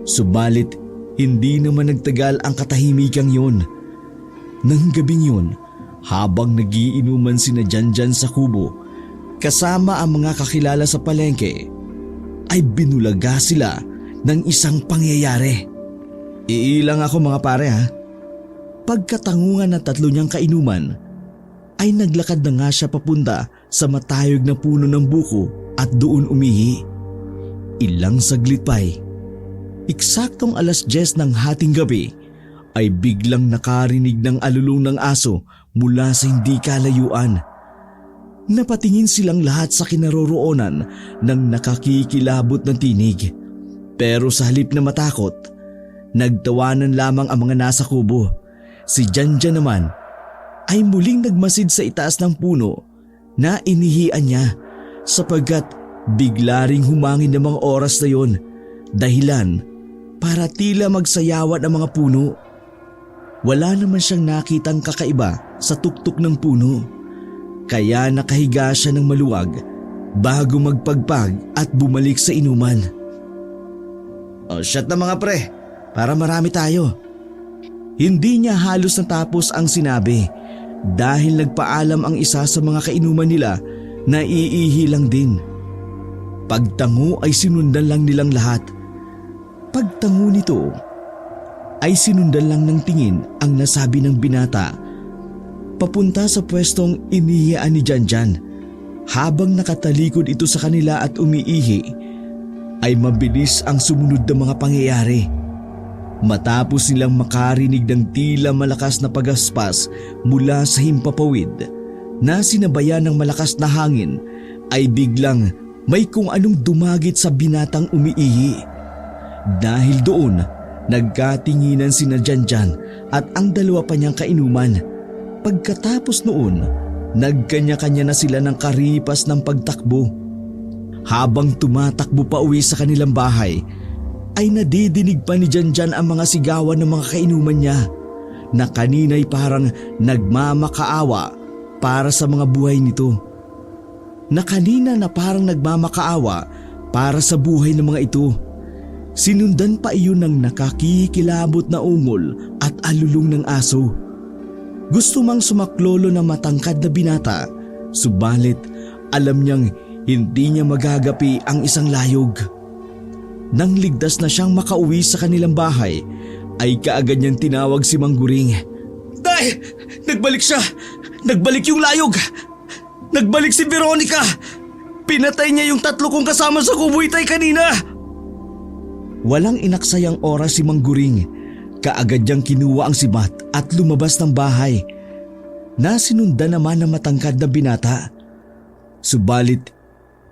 Speaker 1: Subalit hindi naman nagtagal ang katahimikan yun. Nang gabing yun, habang nagiinuman sina Janjan sa kubo kasama ang mga kakilala sa palengke, ay binulaga sila ng isang pangyayari. Iilang ako mga pare ha. Pagkatangungan ng 3 niyang kainuman, ay naglakad na nga siya papunta sa matayog na puno ng buko at doon umihi. Ilang saglit pa'y, eksaktong 10:00 ng hating gabi, ay biglang nakarinig ng alulong ng aso mula sa hindi kalayuan. Napatingin silang lahat sa kinaroroonan ng nakakikilabot ng tinig. Pero sa halip na matakot, nagtawanan lamang ang mga nasa kubo. Si Janjan naman ay muling nagmasid sa itaas ng puno na inihian niya sapagkat bigla ring humangin ng mga oras na yon, dahilan para tila magsayawan ang mga puno. Wala naman siyang nakitang kakaiba sa tuktok ng puno, kaya nakahiga siya ng maluwag bago magpagpag at bumalik sa inuman. Shot na mga pre, para marami tayo. Hindi niya halos natapos ang sinabi dahil nagpaalam ang isa sa mga kainuman nila na iihi lang din. Pagtango ay sinundan lang nilang lahat. Pagtango nito ay sinundan lang ng tingin ang nasabi ng binata papunta sa pwestong inihian ni Janjan. Habang nakatalikod ito sa kanila at umiihi, ay mabilis ang sumunod na mga pangyayari. Matapos nilang makarinig ng tila malakas na pagaspas mula sa himpapawid na sinabayan ng malakas na hangin, ay biglang may kung anong dumagit sa binatang umiihi. Dahil doon, nagkatinginan sina Janjan at ang 2 pa niyang kainuman. Pagkatapos noon, nagkanya-kanya na sila ng karipas ng pagtakbo. Habang tumatakbo pa uwi sa kanilang bahay, ay nadidinig pa ni Janjan ang mga sigawan ng mga kainuman niya na kanina'y parang nagmamakaawa para sa mga buhay nito. Na kanina na parang nagmamakaawa para sa buhay ng mga ito. Sinundan pa iyon ng nakakikilabot na ungol at alulong ng aso. Gusto mang sumaklolo na matangkad na binata, subalit alam niyang hindi niya magagapi ang isang layog. Nang ligtas na siyang makauwi sa kanilang bahay, ay kaagad niyang tinawag si Mang Guring. Tay! Nagbalik siya! Nagbalik yung layog! Nagbalik si Veronica! Pinatay niya yung 3 kong kasama sa kubuytay kanina! Walang inaksayang oras si Mangguring. Kaagad niyang kinuha ang sibat at lumabas ng bahay. Nasinundan naman ng matangkad na binata. Subalit,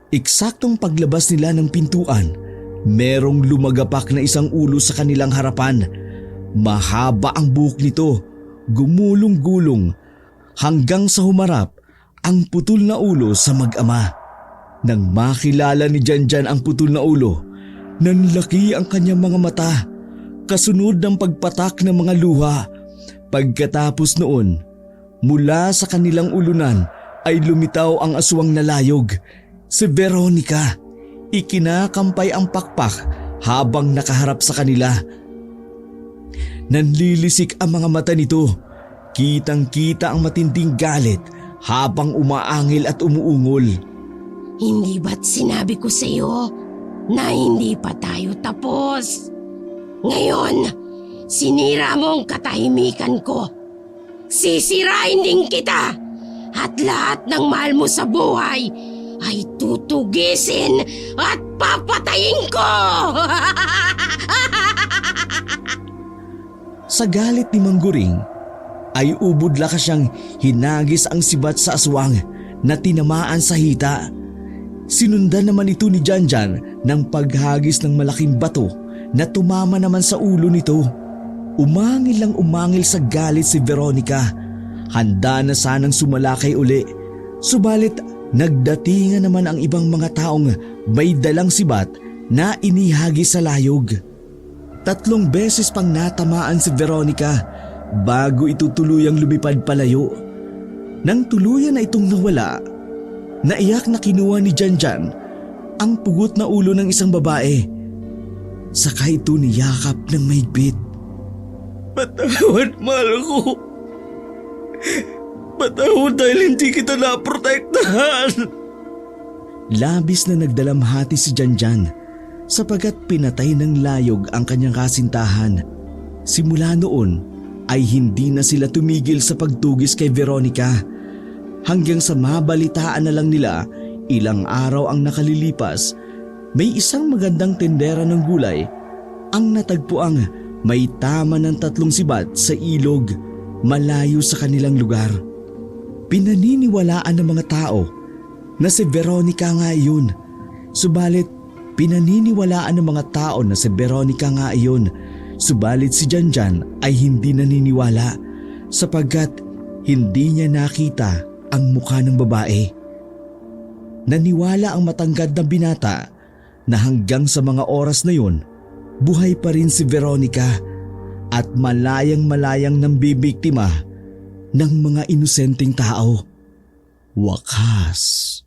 Speaker 1: eksaktong paglabas nila ng pintuan, merong lumagapak na isang ulo sa kanilang harapan. Mahaba ang buhok nito, gumulong-gulong, hanggang sa humarap ang putol na ulo sa mag-ama. Nang makilala ni Janjan ang putol na ulo, nanlaki ang kanyang mga mata, kasunod ng pagpatak ng mga luha. Pagkatapos noon, mula sa kanilang ulunan ay lumitaw ang aswang na layog. Si Veronica, ikinakampay ang pakpak habang nakaharap sa kanila. Nanlilisik ang mga mata nito. Kitang-kita ang matinding galit habang umaangil at umuungol.
Speaker 4: Hindi ba't sinabi ko sa iyo na hindi pa tayo tapos? Ngayon, sinira mo ang katahimikan ko. Sisirain din kita at lahat ng mahal mo sa buhay ay tutugisin at papatayin ko!
Speaker 1: Sa galit ni Mangguring, ay ubod lakas siyang hinagis ang sibat sa aswang na tinamaan sa hita. Sinundan naman ito ni Janjan ng paghagis ng malaking bato na tumama naman sa ulo nito. Umangil lang umangil sa galit si Veronica. Handa na sanang sumalakay uli. Subalit nagdatingan naman ang ibang mga taong may dalang sibat na inihagis sa layog. 3 beses pang natamaan si Veronica bago ito tuluyang lumipad palayo. Nang tuluyan na itong nawala, naiyak na kinuha ni Janjan ang pugot na ulo ng isang babae. Saka ito niyakap ng mahigpit. Patawad, mahal ko. Patawad dahil hindi kita naprotektahan. Labis na nagdalamhati si Janjan sapagat pinatay ng layog ang kanyang kasintahan. Simula noon ay hindi na sila tumigil sa pagtugis kay Veronica. Hanggang sa mabalitaan na lang nila ilang araw ang nakalilipas, may isang magandang tendera ng gulay ang natagpuang may tama ng 3 sibat sa ilog malayo sa kanilang lugar. Pinaniniwalaan ng mga tao na si Veronica nga iyon. Subalit si Janjan ay hindi naniniwala sapagkat hindi niya nakita ang mukha ng babae. Naniwala ang matanggad na binata na hanggang sa mga oras na yun, buhay pa rin si Veronica at malayang-malayang nang bibiktima ng mga inosenteng tao. Wakas.